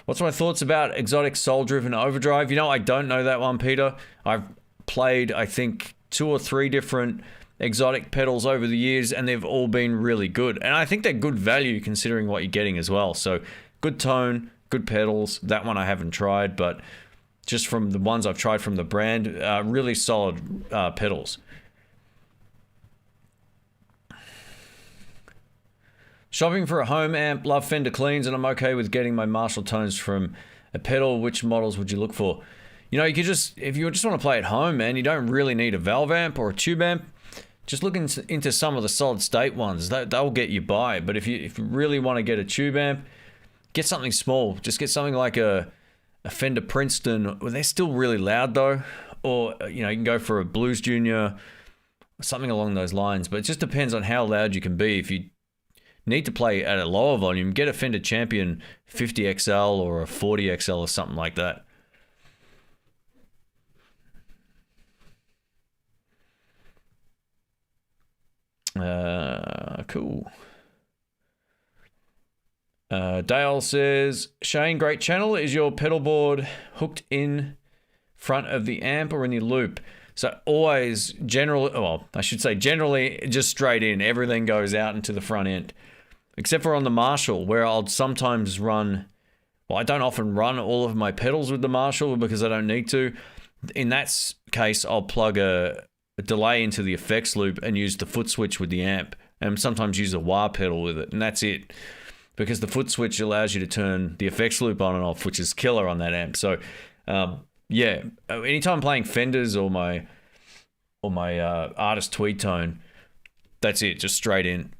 What's my thoughts about Xotic Soul Driven Overdrive? You know, I don't know that one, Peter. I've played, I think, 2 or 3 different Xotic pedals over the years, and they've all been really good. And I think they're good value considering what you're getting as well. So good tone, good pedals. That one I haven't tried, but just from the ones I've tried from the brand, really solid pedals. Shopping for a home amp, love Fender cleans, and I'm okay with getting my Marshall tones from a pedal. Which models would you look for? You know, you could just, if you just want to play at home, man, you don't really need a valve amp or a tube amp. Just look into some of the solid state ones. They'll get you by. But if you really want to get a tube amp, get something small. Just get something like a Fender Princeton. Well, they're still really loud though. Or, you know, you can go for a Blues Junior, something along those lines. But it just depends on how loud you can be. If you need to play at a lower volume, get a Fender Champion 50XL or a 40XL or something like that. Cool. Dale says, Shane, great channel. Is your pedal board hooked in front of the amp or in the loop? So always generally just straight in. Everything goes out into the front end. Except for on the Marshall, where I'll sometimes run, well, I don't often run all of my pedals with the Marshall because I don't need to. In that case, I'll plug a delay into the effects loop and use the foot switch with the amp, and sometimes use a wah pedal with it, and that's it. Because the foot switch allows you to turn the effects loop on and off, which is killer on that amp. So, yeah, anytime I'm playing Fenders or my Artist Tweed Tone, that's it, just straight in.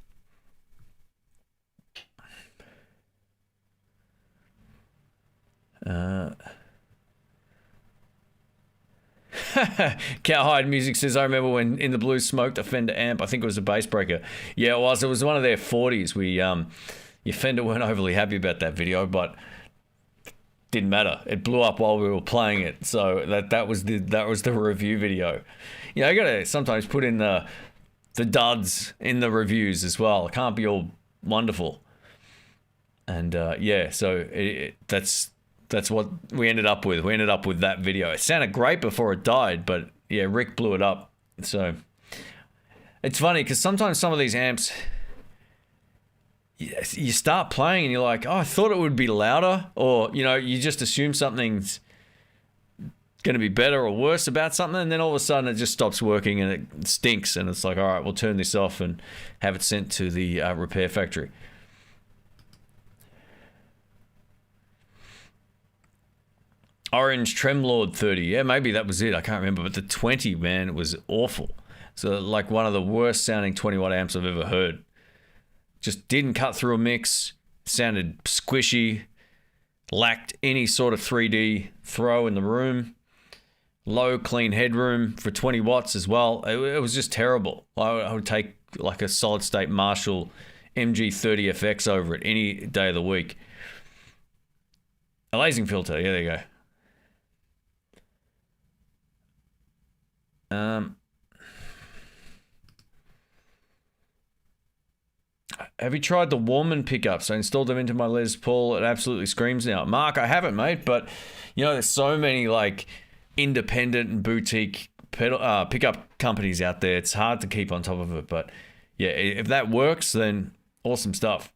Cowhide Music says, I remember when In the Blues smoked a Fender amp. I think it was a Bassbreaker. Yeah, it was. It was one of their 40s. Your Fender weren't overly happy about that video, but didn't matter. It blew up while we were playing it. So that was the review video. You know, you gotta sometimes put in the duds in the reviews as well. It can't be all wonderful. And yeah, so that's what we ended up with. We ended up with that video. It sounded great before it died, but yeah, Rick blew it up. So it's funny because sometimes some of these amps, you start playing and you're like, oh, I thought it would be louder, or, you know, you just assume something's going to be better or worse about something, and then all of a sudden it just stops working and it stinks, and it's like, all right, we'll turn this off and have it sent to the repair factory. Orange Tremlord 30. Yeah, maybe that was it. I can't remember. But the 20, man, it was awful. So like one of the worst sounding 20 watt amps I've ever heard. Just didn't cut through a mix. Sounded squishy. Lacked any sort of 3D throw in the room. Low clean headroom for 20 watts as well. It was just terrible. I would take like a solid state Marshall MG30FX over it any day of the week. A lasing filter. Yeah, there you go. Have you tried the Warman pickups? I installed them into my Les Paul. It absolutely screams now. Mark, I haven't, mate, but you know, there's so many like independent and boutique pickup companies out there. It's hard to keep on top of it, but yeah, if that works, then awesome stuff.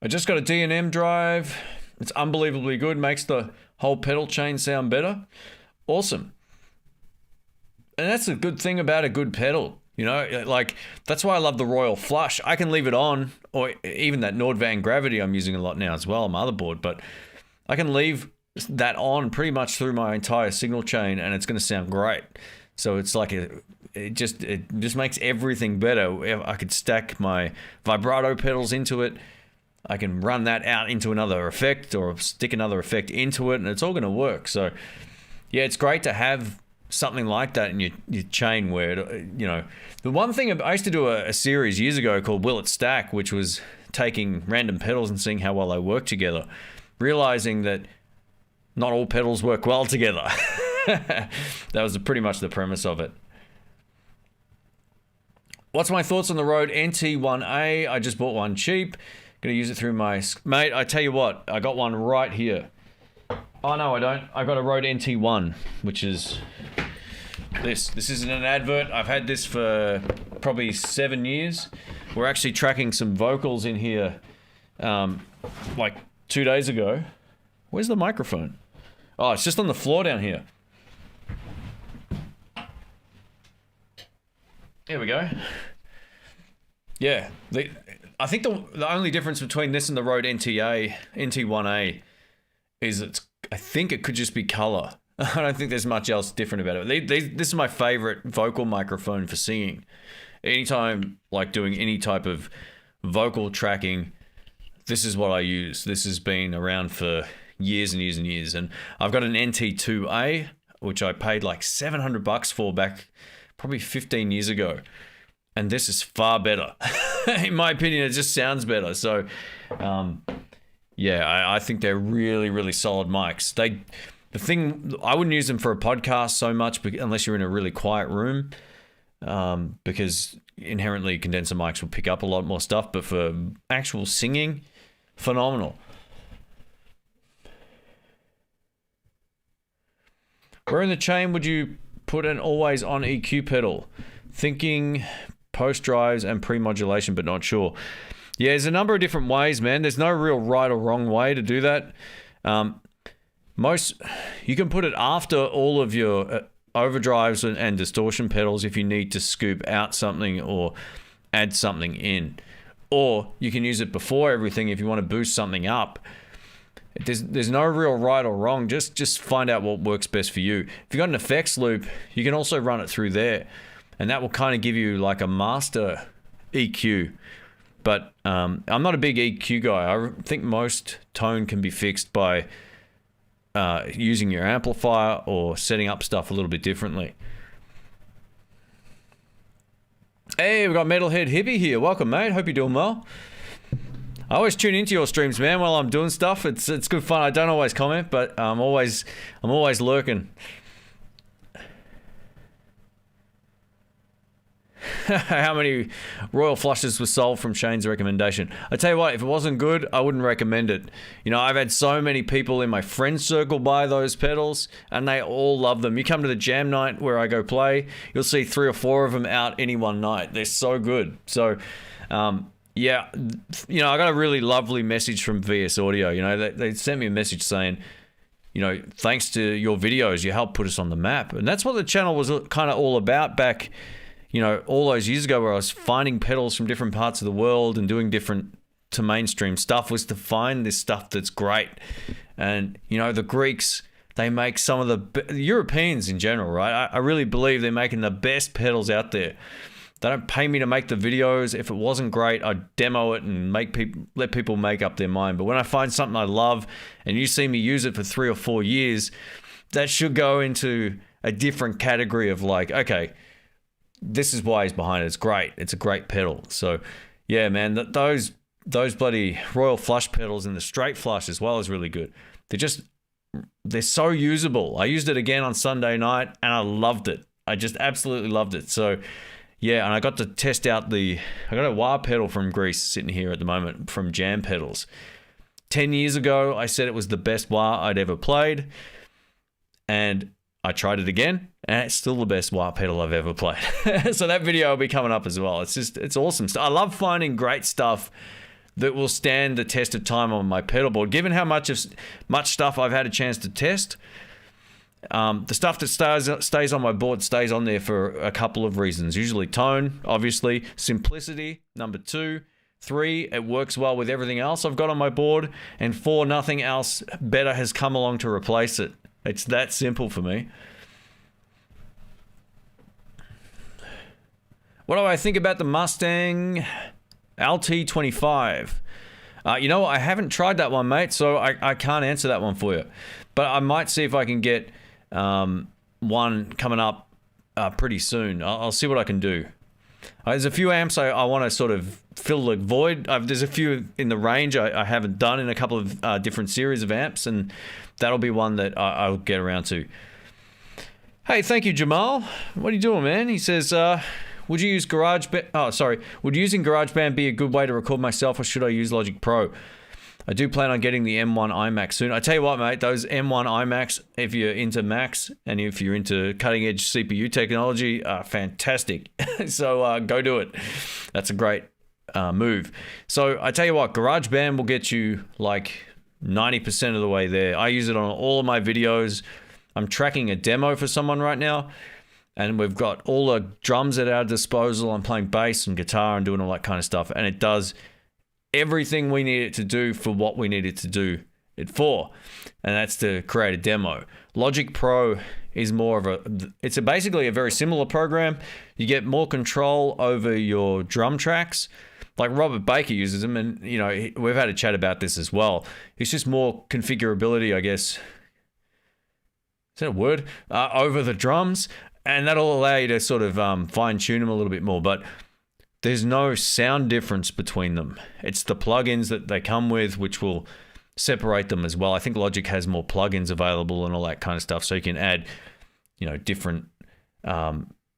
I just got a D&M Drive. It's unbelievably good. Makes the whole pedal chain sound better. Awesome. And that's the good thing about a good pedal. You know, like, that's why I love the Royal Flush. I can leave it on, or even that Nordvan Gravity I'm using a lot now as well, motherboard, but I can leave that on pretty much through my entire signal chain and it's going to sound great. So it's like, it just makes everything better. I could stack my vibrato pedals into it. I can run that out into another effect or stick another effect into it, and it's all going to work. So yeah, it's great to have something like that in your chain where, you know, the one thing I used to do a series years ago called Will It Stack, which was taking random pedals and seeing how well they work together, realizing that not all pedals work well together. That was pretty much the premise of it. What's my thoughts on the Rode NT1A? I just bought one cheap. Gonna use it through my... Mate, I tell you what, I got one right here. Oh, no, I don't. I got a Rode NT1, which is this. This isn't an advert. I've had this for probably 7 years. We're actually tracking some vocals in here like 2 days ago. Where's the microphone? Oh, it's just on the floor down here. Here we go. Yeah. I think the only difference between this and the Rode NT1A is I think it could just be color. I don't think there's much else different about it. This is my favorite vocal microphone for singing. Anytime, like doing any type of vocal tracking, this is what I use. This has been around for years and years and years. And I've got an NT2A, which I paid like $700 for back probably 15 years ago. And this is far better. In my opinion, it just sounds better. So, yeah, I think they're really, really solid mics. The thing, I wouldn't use them for a podcast so much unless you're in a really quiet room, because inherently condenser mics will pick up a lot more stuff. But for actual singing, phenomenal. Where in the chain would you put an always on EQ pedal? Thinking post drives and pre-modulation, but not sure. Yeah, there's a number of different ways, man. There's no real right or wrong way to do that. You can put it after all of your overdrives and distortion pedals if you need to scoop out something or add something in. Or you can use it before everything if you want to boost something up. There's no real right or wrong. Just find out what works best for you. If you've got an effects loop, you can also run it through there. And that will kind of give you like a master EQ. But I'm not a big EQ guy. I think most tone can be fixed by using your amplifier or setting up stuff a little bit differently. Hey, we've got Metalhead Hippie here. Welcome, mate. Hope you're doing well. I always tune into your streams, man, while I'm doing stuff. It's good fun. I don't always comment, but I'm always lurking. How many Royal Flushes were sold from Shane's recommendation? I tell you what, if it wasn't good, I wouldn't recommend it. You know, I've had so many people in my friend circle buy those pedals, and they all love them. You come to the jam night where I go play, you'll see 3 or 4 of them out any one night. They're so good. So, Yeah, you know, I got a really lovely message from VS Audio. You know, they sent me a message saying, you know, thanks to your videos, you helped put us on the map. And that's what the channel was kind of all about back, you know, all those years ago, where I was finding pedals from different parts of the world and doing different to mainstream stuff, was to find this stuff that's great. And, you know, the Greeks, they make some of the Europeans in general, right? I really believe they're making the best pedals out there. They don't pay me to make the videos. If it wasn't great, I'd demo it and let people make up their mind. But when I find something I love and you see me use it for 3 or 4 years, that should go into a different category of like, okay, this is why he's behind it. It's great. It's a great pedal. So yeah, man, those bloody Royal Flush pedals and the straight flush as well is really good. They're so usable. I used it again on Sunday night and I loved it. I just absolutely loved it. So yeah, and I got to test out I got a wah pedal from Greece sitting here at the moment from Jam Pedals. 10 years ago, I said it was the best wah I'd ever played. And I tried it again, and it's still the best wah pedal I've ever played. So that video will be coming up as well. It's awesome. I love finding great stuff that will stand the test of time on my pedal board. Given how much stuff I've had a chance to test, the stuff that stays on my board stays on there for a couple of reasons. Usually tone, obviously, simplicity, number 2. 3, it works well with everything else I've got on my board. And 4, nothing else better has come along to replace it. It's that simple for me. What do I think about the Mustang LT25? You know, I haven't tried that one, mate, so I can't answer that one for you. But I might see if I can get one coming up pretty soon. I'll see what I can do. There's a few amps I want to sort of fill the void. There's a few in the range I haven't done in a couple of different series of amps, and that'll be one that I'll get around to. Hey, thank you, Jamal. What are you doing, man? He says, would you use GarageBand? Would using GarageBand be a good way to record myself, or should I use Logic Pro? I do plan on getting the M1 iMac soon. I tell you what, mate, those M1 iMacs, if you're into Macs and if you're into cutting-edge CPU technology, are fantastic. So go do it. That's a great move. So I tell you what, GarageBand will get you like 90% of the way there. I use it on all of my videos. I'm tracking a demo for someone right now, and we've got all the drums at our disposal. I'm playing bass and guitar and doing all that kind of stuff, and it does everything we need it to do for what we need it to do it for, and that's to create a demo. Logic Pro is more of it's basically a very similar program. You get more control over your drum tracks. Like Robert Baker uses them, and you know, we've had a chat about this as well. It's just more configurability, I guess. Is that a word? Over the drums, and that'll allow you to sort of fine tune them a little bit more. But there's no sound difference between them. It's the plugins that they come with which will separate them as well. I think Logic has more plugins available and all that kind of stuff, so you can add, you know, different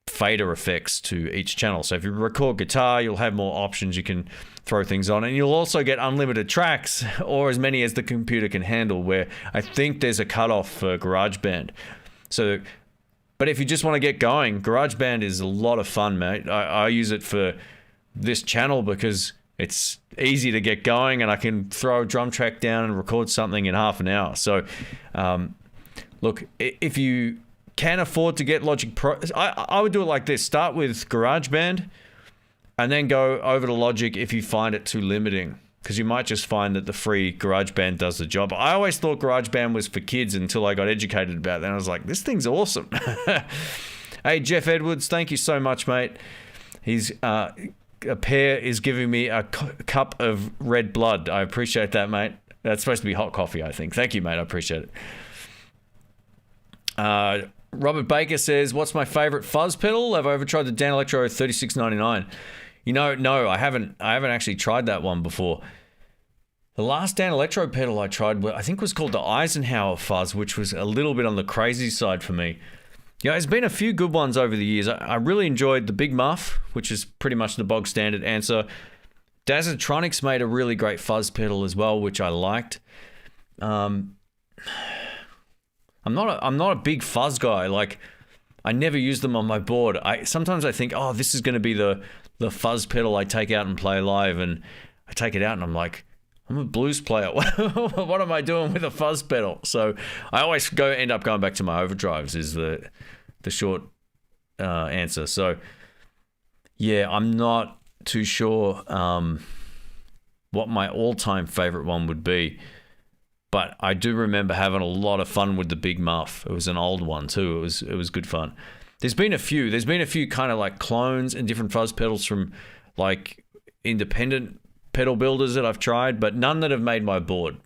fader effects to each channel. So if you record guitar, you'll have more options. You can throw things on, and you'll also get unlimited tracks, or as many as the computer can handle, where I think there's a cutoff for GarageBand. So, but if you just want to get going, GarageBand is a lot of fun, mate. I use it for this channel because it's easy to get going, and I can throw a drum track down and record something in half an hour. So look, if you can afford to get Logic Pro, I would do it like this. Start with GarageBand and then go over to Logic if you find it too limiting, because you might just find that the free GarageBand does the job. I always thought GarageBand was for kids until I got educated about that. I was like, this thing's awesome. Hey, Jeff Edwards, thank you so much, mate. He's a pair is giving me a cup of red blood. I appreciate that, mate. That's supposed to be hot coffee, I think. Thank you, mate. I appreciate it. Robert Baker says, what's my favorite fuzz pedal? Have I ever tried the Dan Electro 3699? You know, no, I haven't actually tried that one before. The last Dan Electro pedal I tried, I think, was called the Eisenhower Fuzz, which was a little bit on the crazy side for me. Yeah, there's been a few good ones over the years. I really enjoyed the Big Muff, which is pretty much the bog standard answer. Dazatronics made a really great fuzz pedal as well, which I liked. I'm not a big fuzz guy. Like, I never use them on my board. Sometimes I think, oh, this is going to be the the fuzz pedal I take out and play live, and I take it out and I'm like, I'm a blues player. What am I doing with a fuzz pedal? So I always end up going back to my overdrives is the short answer. So yeah, I'm not too sure what my all-time favorite one would be, but I do remember having a lot of fun with the Big Muff. It was an old one too. It was good fun. There's been a few kind of like clones and different fuzz pedals from like independent pedal builders that I've tried, but none that have made my board.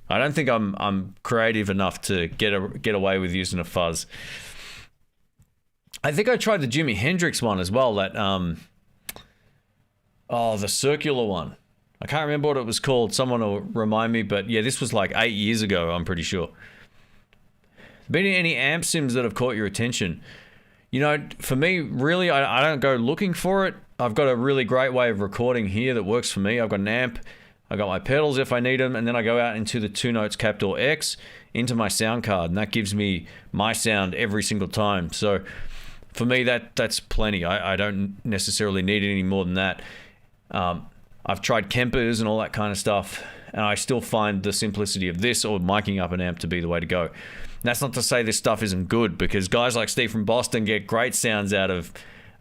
I don't think I'm creative enough to get away with using a fuzz. I think I tried the Jimi Hendrix one as well, that the circular one. I can't remember what it was called. Someone will remind me, but yeah, this was like 8 years ago, I'm pretty sure. Been any amp sims that have caught your attention? You know, for me, really, I don't go looking for it. I've got a really great way of recording here that works for me. I've got an amp, I got my pedals if I need them, and then I go out into the 2 Notes Captor X into my sound card, and that gives me my sound every single time. So for me, that's plenty. I don't necessarily need any more than that. I've tried Kempers and all that kind of stuff, and I still find the simplicity of this or miking up an amp to be the way to go. That's not to say this stuff isn't good, because guys like Steve from Boston get great sounds out of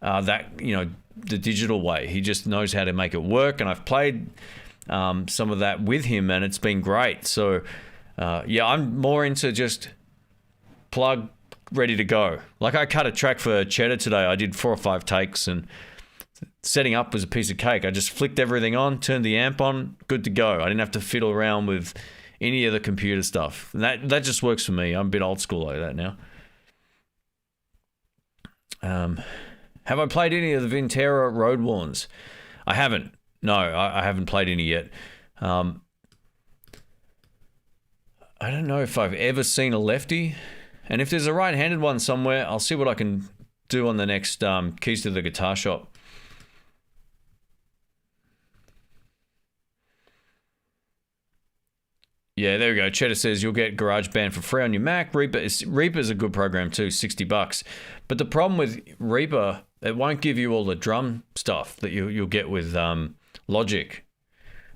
that, you know, the digital way. He just knows how to make it work, and I've played some of that with him, and it's been great. So yeah, I'm more into just plug, ready to go. Like I cut a track for Cheddar today. I did 4 or 5 takes, and setting up was a piece of cake. I just flicked everything on, turned the amp on, good to go. I didn't have to fiddle around with any of the computer stuff. And that just works for me. I'm a bit old school like that now. Have I played any of the Vintera Road Warns? I haven't. No, I haven't played any yet. I don't know if I've ever seen a Lefty. And if there's a right-handed one somewhere, I'll see what I can do on the next Keys to the Guitar Shop. Yeah, there we go. Cheddar says you'll get GarageBand for free on your Mac. Reaper's a good program too, $60. But the problem with Reaper, it won't give you all the drum stuff that you'll get with Logic,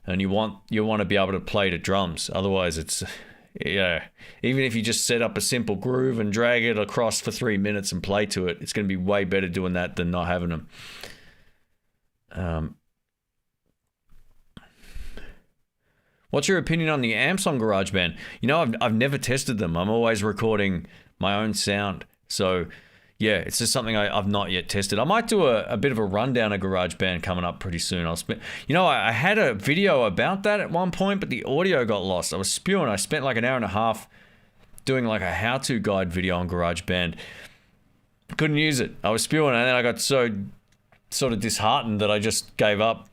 and you want to be able to play to drums. Otherwise, it's even if you just set up a simple groove and drag it across for 3 minutes and play to it, it's going to be way better doing that than not having them. What's your opinion on the amps on GarageBand? You know, I've never tested them. I'm always recording my own sound. So, yeah, it's just something I've not yet tested. I might do a bit of a rundown of GarageBand coming up pretty soon. I had a video about that at one point, but the audio got lost. I was spewing. I spent like an hour and a half doing like a how-to guide video on GarageBand. Couldn't use it. I was spewing, and then I got so sort of disheartened that I just gave up.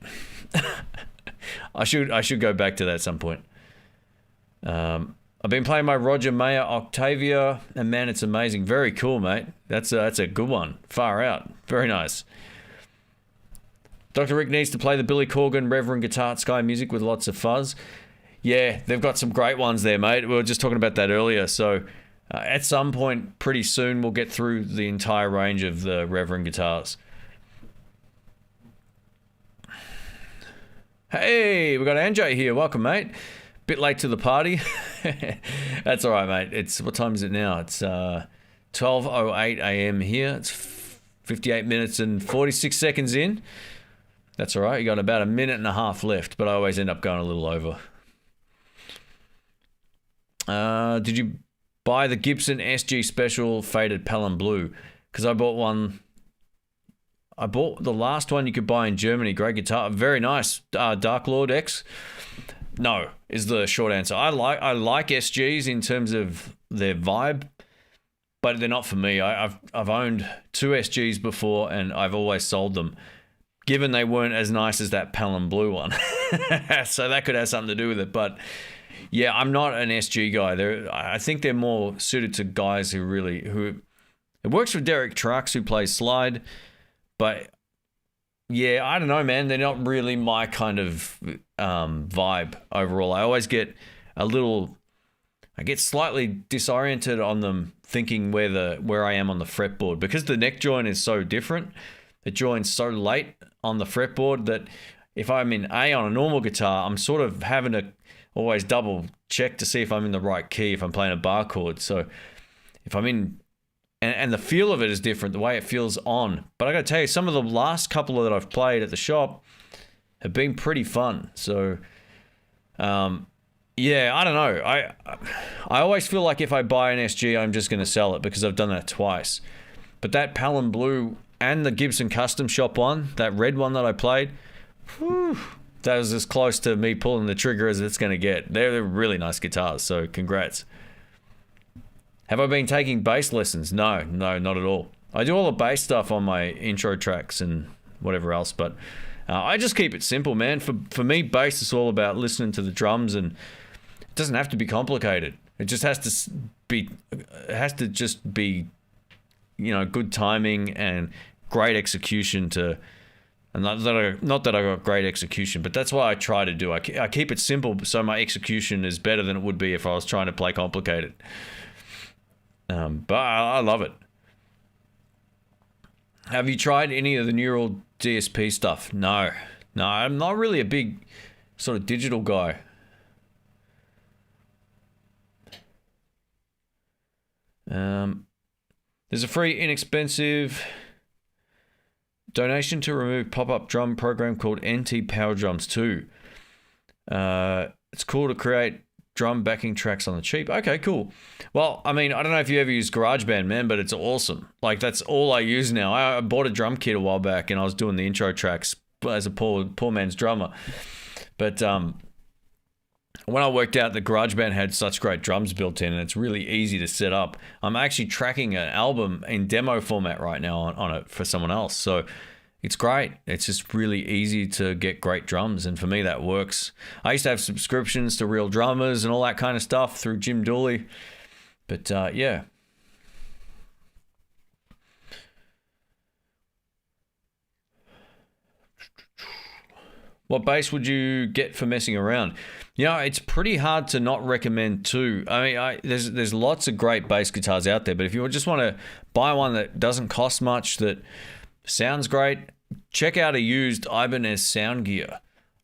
I should go back to that at some point. I've been playing my Roger Mayer Octavia, and man, it's amazing. Very cool, mate. That's a good one. Far out. Very nice. Dr. Rick needs to play the Billy Corgan Reverend Guitars Sky Music with lots of fuzz. Yeah, they've got some great ones there, mate. We were just talking about that earlier. So at some point, pretty soon, we'll get through the entire range of the Reverend Guitars. Hey, we got Anjay here. Welcome, mate. Bit late to the party. That's all right, mate. What time is it now? It's 12:08 a.m. here. It's 58 minutes and 46 seconds in. That's all right. You got about a minute and a half left, but I always end up going a little over. Did you buy the Gibson SG Special Faded Pelham Blue? Because I bought one. I bought the last one you could buy in Germany. Great guitar. Very nice. Dark Lord X. No, is the short answer. I like SGs in terms of their vibe, but they're not for me. I've owned 2 SGs before, and I've always sold them, given they weren't as nice as that Pelham Blue one. So that could have something to do with it. But yeah, I'm not an SG guy. I think they're more suited to guys who it works for Derek Trucks, who plays slide. But yeah, I don't know, man. They're not really my kind of vibe overall. I always get slightly disoriented on them, thinking where I am on the fretboard, because the neck joint is so different. It joins so late on the fretboard that if I'm in A on a normal guitar, I'm sort of having to always double check to see if I'm in the right key if I'm playing a bar chord. So if I'm in, and the feel of it is different, the way it feels on. But I got to tell you, some of the last couple that I've played at the shop have been pretty fun. So, yeah, I don't know. I always feel like if I buy an SG, I'm just going to sell it because I've done that twice. But that Palin Blue and the Gibson Custom Shop one, that red one that I played, whew, that was as close to me pulling the trigger as it's going to get. They're really nice guitars, so congrats. Have I been taking bass lessons? No, not at all. I do all the bass stuff on my intro tracks and whatever else, but I just keep it simple, man. For me, bass is all about listening to the drums, and it doesn't have to be complicated. It just has to be, you know, good timing and great execution to. And not that I got great execution, but that's what I try to do. I keep it simple so my execution is better than it would be if I was trying to play complicated. But I love it. Have you tried any of the Neural DSP stuff? No, I'm not really a big sort of digital guy. There's a free, inexpensive donation to remove pop-up drum program called NT Power Drums 2. It's cool to create drum backing tracks on the cheap. Okay, cool. Well, I mean, I don't know if you ever used GarageBand, man, but it's awesome. Like, that's all I use now. I bought a drum kit a while back, and I was doing the intro tracks as a poor man's drummer. But when I worked out that GarageBand had such great drums built in, and it's really easy to set up, I'm actually tracking an album in demo format right now on it for someone else. So it's great. It's just really easy to get great drums, and for me, that works. I used to have subscriptions to Real Drummers and all that kind of stuff through Jim Dooley. But yeah. What bass would you get for messing around? You know, it's pretty hard to not recommend two. I mean, there's lots of great bass guitars out there, but if you just want to buy one that doesn't cost much, that sounds great, check out a used Ibanez sound gear.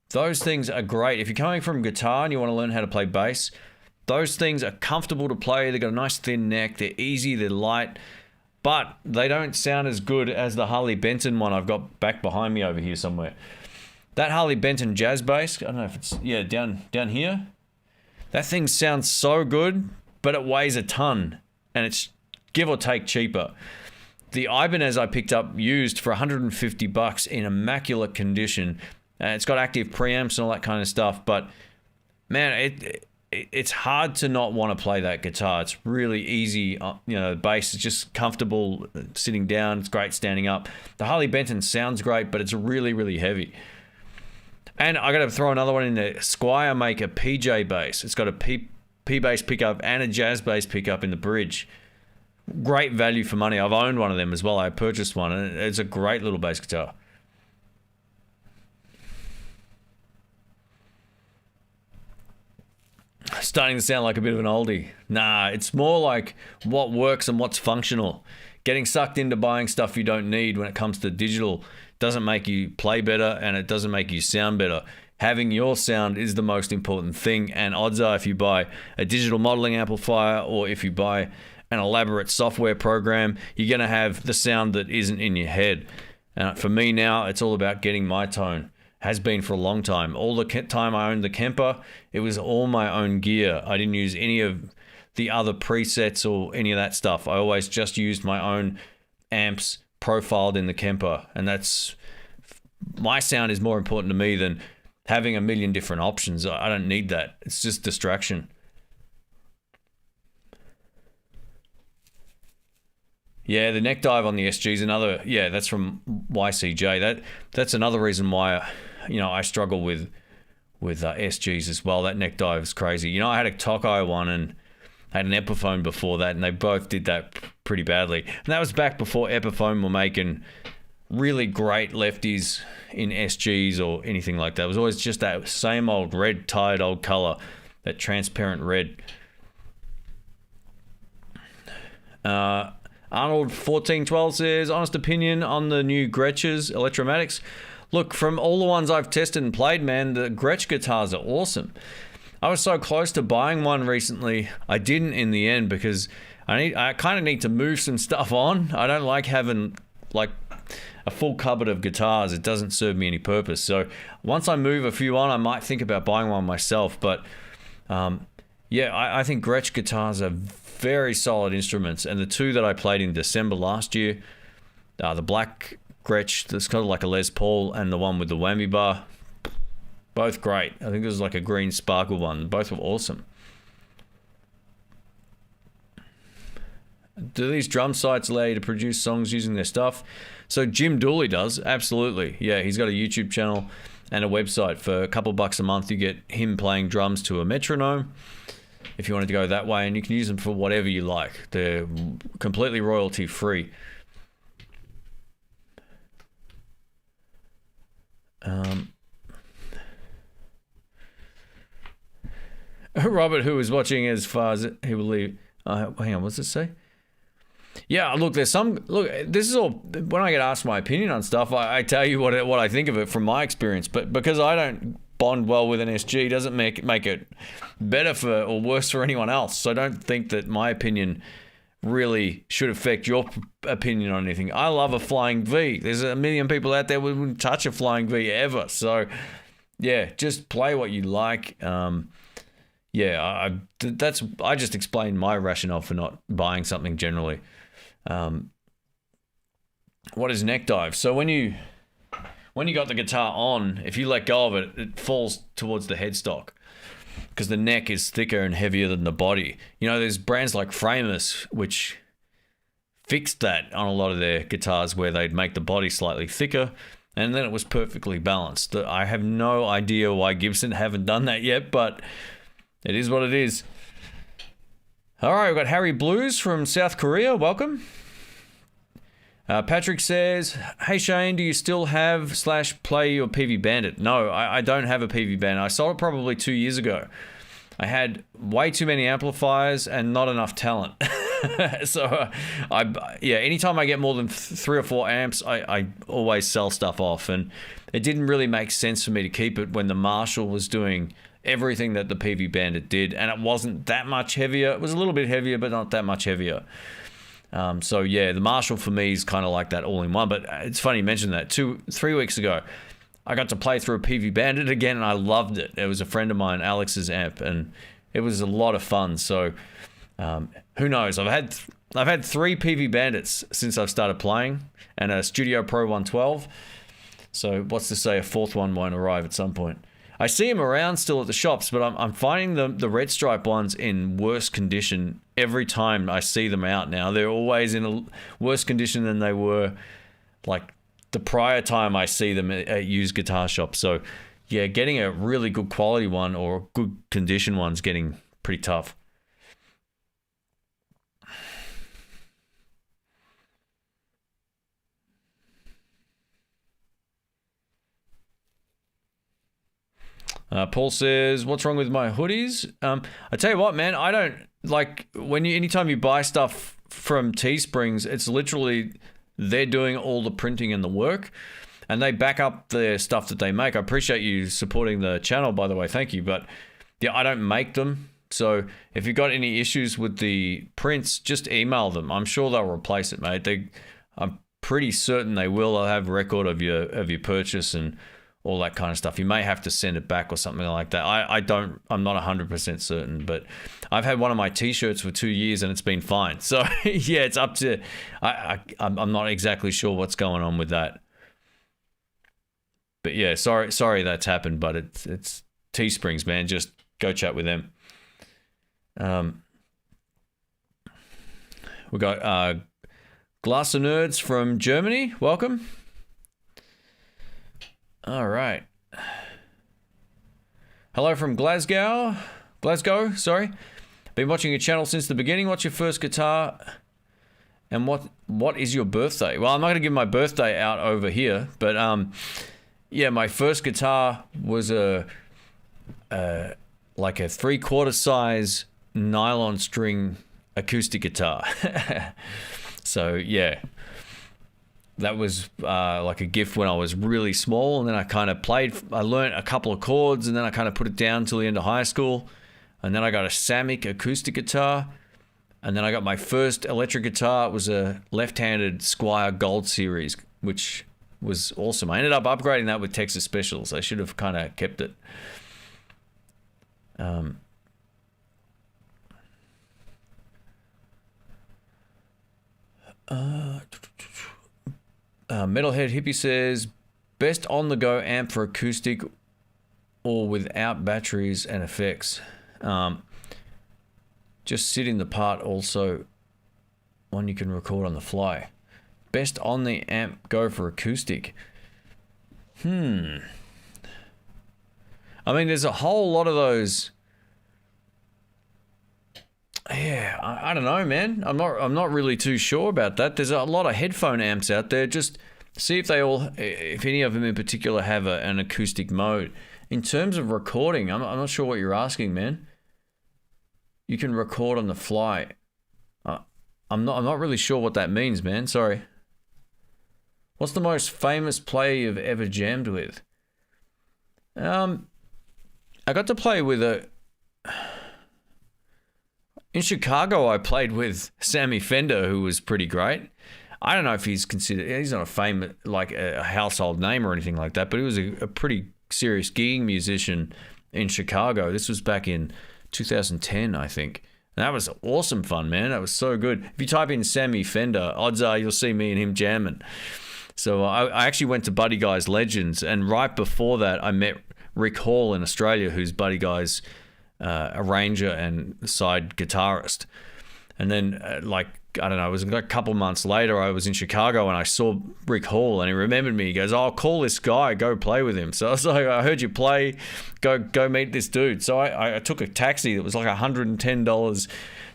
Those things are great. If you're coming from guitar and you want to learn how to play bass, those things are comfortable to play. They've got a nice thin neck. They're easy. They're light. But they don't sound as good as the Harley Benton one I've got back behind me over here somewhere. That Harley Benton jazz bass, I don't know if it's, yeah, down here. That thing sounds so good, but it weighs a ton, and it's give or take cheaper. The Ibanez I picked up used for $150 in immaculate condition. It's got active preamps and all that kind of stuff, but man, it's hard to not want to play that guitar. It's really easy. You know, the bass is just comfortable sitting down. It's great standing up. The Harley Benton sounds great, but it's really, really heavy. And I got to throw another one in there. Squire make a PJ bass. It's got a P bass pickup and a jazz bass pickup in the bridge. Great value for money. I've owned one of them as well. I purchased one, and it's a great little bass guitar. Starting to sound like a bit of an oldie. Nah, it's more like what works and what's functional. Getting sucked into buying stuff you don't need when it comes to digital doesn't make you play better, and it doesn't make you sound better. Having your sound is the most important thing, and odds are if you buy a digital modeling amplifier or if you buy an elaborate software program, you're going to have the sound that isn't in your head. For me now, it's all about getting my tone. Has been for a long time. All the time I owned the Kemper, it was all my own gear. I didn't use any of the other presets or any of that stuff. I always just used my own amps profiled in the Kemper, and that's, my sound is more important to me than having a million different options. I don't need that. It's just distraction. Yeah, the neck dive on the SG is another. Yeah, that's from YCJ. That's another reason why, you know, I struggle with SGs as well. That neck dive is crazy. You know, I had a Tokai one and had an Epiphone before that, and they both did that pretty badly. And that was back before Epiphone were making really great lefties in SGs or anything like that. It was always just that same old red, tired old color, that transparent red. Arnold 1412 says, honest opinion on the new Gretsch Electromatics. look, from all the ones I've tested and played, man, the Gretsch guitars are awesome. I was so close to buying one recently. I didn't in the end because I kind of need to move some stuff on. I don't like having like a full cupboard of guitars. It doesn't serve me any purpose. So once I move a few on, I might think about buying one myself. But yeah, I think Gretsch guitars are very solid instruments. And the two that I played in December last year, the black Gretsch that's kind of like a Les Paul, and the one with the whammy bar, both great. I think there's like a green sparkle one. Both were awesome. Do these drum sites allow you to produce songs using their stuff? So Jim Dooley does, absolutely. Yeah, he's got a YouTube channel and a website. For a couple bucks a month, you get him playing drums to a metronome, if you wanted to go that way, and you can use them for whatever you like. They're completely royalty free. Robert, who was watching as far as he will leave. Hang on, what's it say? Yeah, look, there's some... Look, this is all... When I get asked my opinion on stuff, I tell you what I think of it from my experience. But because I don't bond well with an SG, doesn't make it better for or worse for anyone else. So I don't think that my opinion really should affect your opinion on anything. I love a flying V. There's a million people out there who wouldn't touch a flying V ever. So, yeah, just play what you like. Yeah, I just explained my rationale for not buying something generally. What is neck dive? So when you got the guitar on, if you let go of it, it falls towards the headstock because the neck is thicker and heavier than the body. You know, there's brands like Framus which fixed that on a lot of their guitars where they'd make the body slightly thicker, and then it was perfectly balanced. I have no idea why Gibson haven't done that yet, but it is what it is. All right, we've got Harry Blues from South Korea. Welcome. Patrick says, hey Shane, do you still have / play your Peavey Bandit? No, I don't have a Peavey Bandit. I sold it probably 2 years ago. I had way too many amplifiers and not enough talent. So, anytime I get more than 3 or 4 amps, I always sell stuff off. And it didn't really make sense for me to keep it when the Marshall was doing everything that the Peavey Bandit did, and it wasn't that much heavier. It was a little bit heavier, but not that much heavier. So yeah, the Marshall for me is kind of like that all-in-one. But it's funny you mentioned that. 3 weeks ago, I got to play through a Peavey Bandit again, and I loved it. It was a friend of mine, Alex's amp, and it was a lot of fun. So who knows? I've had 3 Peavey Bandits since I've started playing, and a Studio Pro 112. So what's to say a 4th one won't arrive at some point? I see them around still at the shops, but I'm finding the red stripe ones in worse condition every time I see them out now. They're always in a worse condition than they were like the prior time I see them at used guitar shops. So yeah, getting a really good quality one or good condition one's getting pretty tough. Paul says, what's wrong with my hoodies? I tell you what, man, I don't like anytime you buy stuff from Teesprings, it's literally they're doing all the printing and the work, and they back up the stuff that they make. I appreciate you supporting the channel, by the way. Thank you. But yeah, I don't make them. So if you've got any issues with the prints, just email them. I'm sure they'll replace it, mate. I'm pretty certain they will. They'll have record of your purchase and all that kind of stuff. You may have to send it back or something like that. I'm not 100% certain, but I've had one of my t-shirts for 2 years and it's been fine. So yeah, it's up to, I'm not exactly sure what's going on with that. But yeah, sorry that's happened, but it's Teesprings, man. Just go chat with them. We got Glasser Nerds from Germany. Welcome. All right. Hello from Glasgow, sorry. Been watching your channel since the beginning. What's your first guitar? And what is your birthday? Well, I'm not going to give my birthday out over here, but yeah, my first guitar was like a 3/4 size nylon string acoustic guitar. So yeah. that was like a gift when I was really small, and then I kind of I learned a couple of chords, and then I kind of put it down till the end of high school, and then I got a Samick acoustic guitar, and then I got my first electric guitar. It was a left-handed Squire Gold Series, which was awesome. I ended up upgrading that with Texas Specials. I should have kind of kept it. Metalhead Hippie says, best on-the-go amp for acoustic or without batteries and effects. Just sit in the part, also one you can record on the fly. Best on the amp go for acoustic. I mean, there's a whole lot of those. Yeah, I don't know, man. I'm not really too sure about that. There's a lot of headphone amps out there. Just see if any of them in particular have an acoustic mode. In terms of recording, I'm not sure what you're asking, man. You can record on the fly. I'm not really sure what that means, man. Sorry. What's the most famous player you've ever jammed with? I got to play with in Chicago, I played with Sammy Fender, who was pretty great. I don't know if he's not a famous, like a household name or anything like that, but he was a pretty serious gigging musician in Chicago. This was back in 2010, I think. And that was awesome fun, man. That was so good. If you type in Sammy Fender, odds are you'll see me and him jamming. So I actually went to Buddy Guy's Legends, and right before that, I met Rick Hall in Australia, who's Buddy Guy's arranger and side guitarist. And then I don't know, it was a couple months later, I was in Chicago and I saw Rick Hall, and he remembered me. He goes, "Oh, call this guy, go play with him." So I was like, "I heard you play, go meet this dude." So I took a taxi that was like $110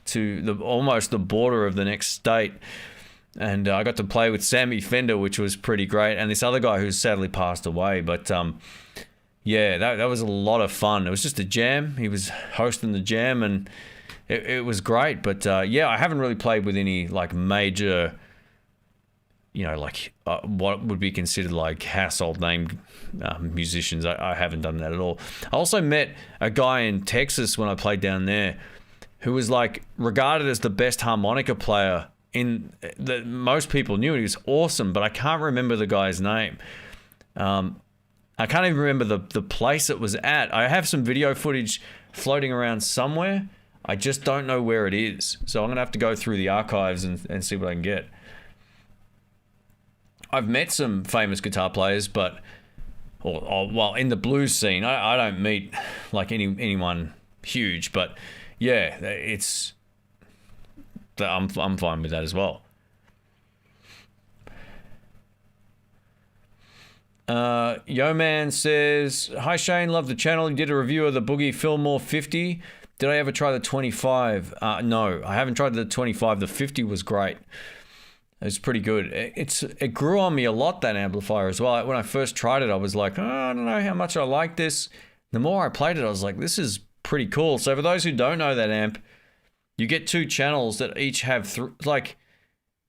to almost the border of the next state, and I got to play with Sammy Fender, which was pretty great, and this other guy who's sadly passed away. But yeah, that was a lot of fun. It was just a jam. He was hosting the jam, and it was great. But yeah, I haven't really played with any like major, what would be considered like household name musicians. I haven't done that at all. I also met a guy in Texas when I played down there who was like regarded as the best harmonica player that most people knew. He was awesome, but I can't remember the guy's name. I can't even remember the place it was at. I have some video footage floating around somewhere. I just don't know where it is. So I'm going to have to go through the archives and see what I can get. I've met some famous guitar players, but well, in the blues scene, I don't meet like anyone huge, but yeah, I'm fine with that as well. Yo Man says, "Hi Shane, love the channel. You did a review of the Boogie Fillmore 50. Did I ever try the 25? No, I haven't tried the 25. The 50 was great. It was pretty good. It grew on me a lot, that amplifier as well. When I first tried it, I was like, I don't know how much I like this. The more I played it, I was like, this is pretty cool. So for those who don't know that amp, you get two channels that each have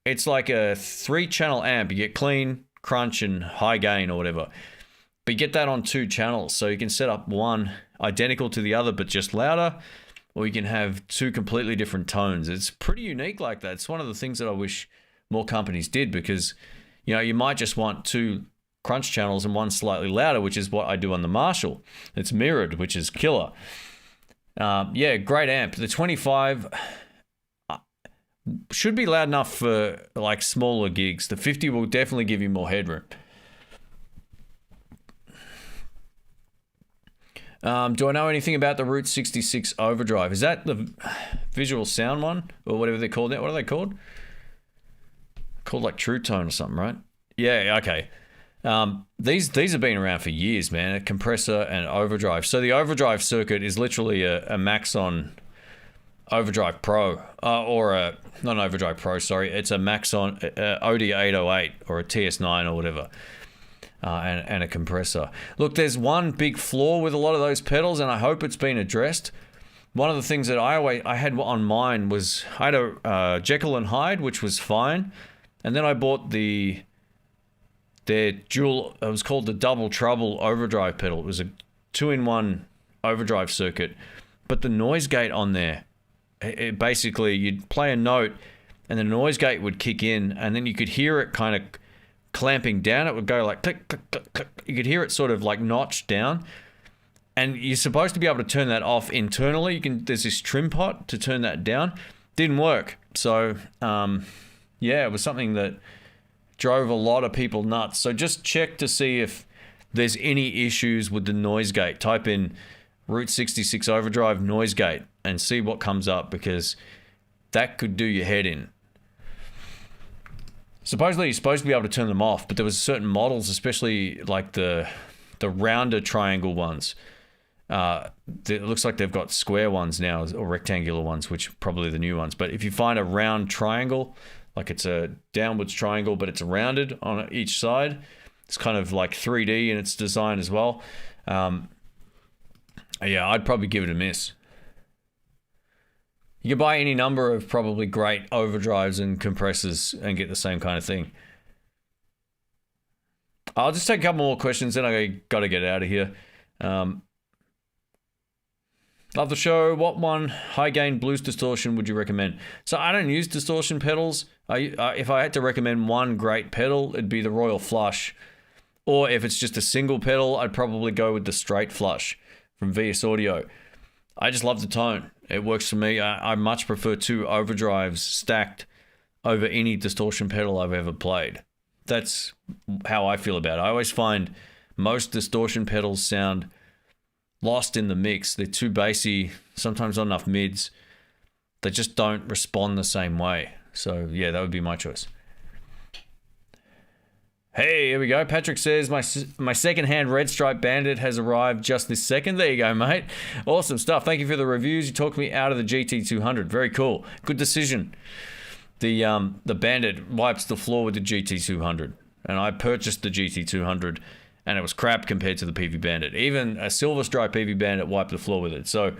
it's like a 3-channel amp. You get clean, crunch, and high gain or whatever. But you get that on 2 channels. So you can set up one identical to the other but just louder, or you can have 2 completely different tones. It's pretty unique like that. It's one of the things that I wish more companies did, because you might just want 2 crunch channels and one slightly louder, which is what I do on the Marshall. It's mirrored, which is killer. Yeah, great amp. The 25 should be loud enough for like smaller gigs. The 50 will definitely give you more headroom. Do I know anything about the Route 66 overdrive? Is that the visual sound one, or whatever they're called now? What are they called? Called like True Tone or something, right? Yeah, okay. These have been around for years, man. A compressor and overdrive. So the overdrive circuit is literally a Maxon Overdrive Pro, or not an Overdrive Pro, sorry. It's a Maxon OD808 or a TS9 or whatever. And a compressor. Look, there's one big flaw with a lot of those pedals, and I hope it's been addressed. One of the things that I had on mine was I had a Jekyll and Hyde, which was fine, and then I bought the their dual, it was called the Double Trouble overdrive pedal. It was a 2-in-1 overdrive circuit, but the noise gate on there, it basically, you'd play a note and the noise gate would kick in, and then you could hear it kind of clamping down. It would go like click, click, click, click. You could hear it sort of like notched down, and you're supposed to be able to turn that off internally. There's this trim pot to turn that down. Didn't work. So yeah, it was something that drove a lot of people nuts. So just check to see if there's any issues with the noise gate. Type in Route 66 overdrive noise gate and see what comes up, because that could do your head in. Supposedly you're supposed to be able to turn them off, but there was certain models, especially like the rounder triangle ones. It looks like they've got square ones now, or rectangular ones, which are probably the new ones. But if you find a round triangle, like it's a downwards triangle, but it's rounded on each side, it's kind of like 3D in its design as well. Yeah, I'd probably give it a miss. You can buy any number of probably great overdrives and compressors and get the same kind of thing. I'll just take a couple more questions, then I got to get out of here. Love the show. What one high gain blues distortion would you recommend? So I don't use distortion pedals. If I had to recommend one great pedal, it'd be the Royal Flush. Or if it's just a single pedal, I'd probably go with the Straight Flush from VS Audio. I just love the tone. It works for me. I much prefer 2 overdrives stacked over any distortion pedal I've ever played. That's how I feel about it. I always find most distortion pedals sound lost in the mix. They're too bassy, sometimes not enough mids. They just don't respond the same way. So yeah, that would be my choice. Hey, here we go. Patrick says, my second-hand Red Stripe Bandit has arrived just this second. There you go, mate. Awesome stuff. Thank you for the reviews. You talked me out of the GT200. Very cool. Good decision. The Bandit wipes the floor with the GT200. And I purchased the GT200, and it was crap compared to the Peavey Bandit. Even a Silver Stripe Peavey Bandit wiped the floor with it. So,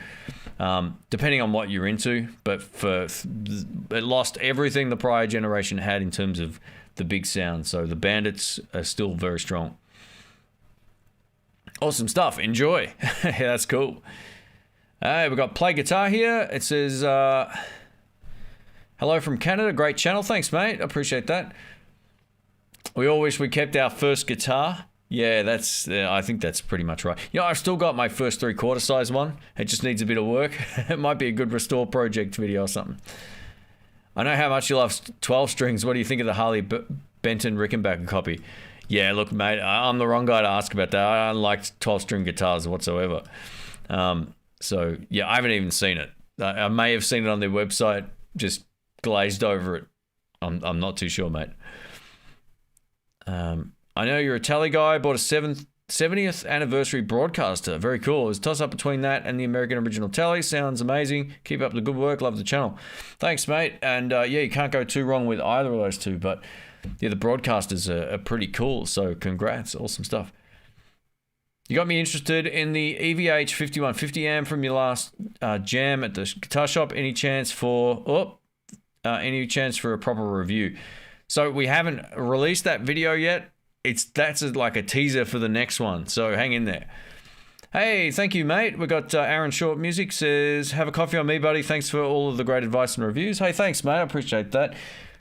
depending on what you're into, but it lost everything the prior generation had in terms of the big sound. So the Bandits are still very strong. Awesome stuff. Enjoy. Yeah, that's cool. Hey, we've got Play Guitar here. It says, hello from Canada. Great channel. Thanks, mate. I appreciate that. We all wish we kept our first guitar. Yeah, I think that's pretty much right. You know, I've still got my first 3/4 size one. It just needs a bit of work. It might be a good restore project video or something. I know how much you love 12 strings. What do you think of the Harley Benton Rickenbacker copy? Yeah, look, mate, I'm the wrong guy to ask about that. I don't like 12-string guitars whatsoever. So, yeah, I haven't even seen it. I may have seen it on their website, just glazed over it. I'm not too sure, mate. I know you're a Tele guy. Bought a 70th anniversary broadcaster. Very cool. It was a toss-up between that and the American original Tele. Sounds amazing. Keep up the good work. Love the channel. Thanks, mate. And yeah, you can't go too wrong with either of those two. But yeah, the broadcasters are pretty cool. So congrats. Awesome stuff. You got me interested in the EVH 5150 amp from your last jam at the guitar shop. Any chance for a proper review? So we haven't released that video yet. That's like a teaser for the next one, so hang in there. Hey, thank you, mate. We got Aaron Short Music says, have a coffee on me, buddy. Thanks for all of the great advice and reviews. Hey, thanks, mate. I appreciate that.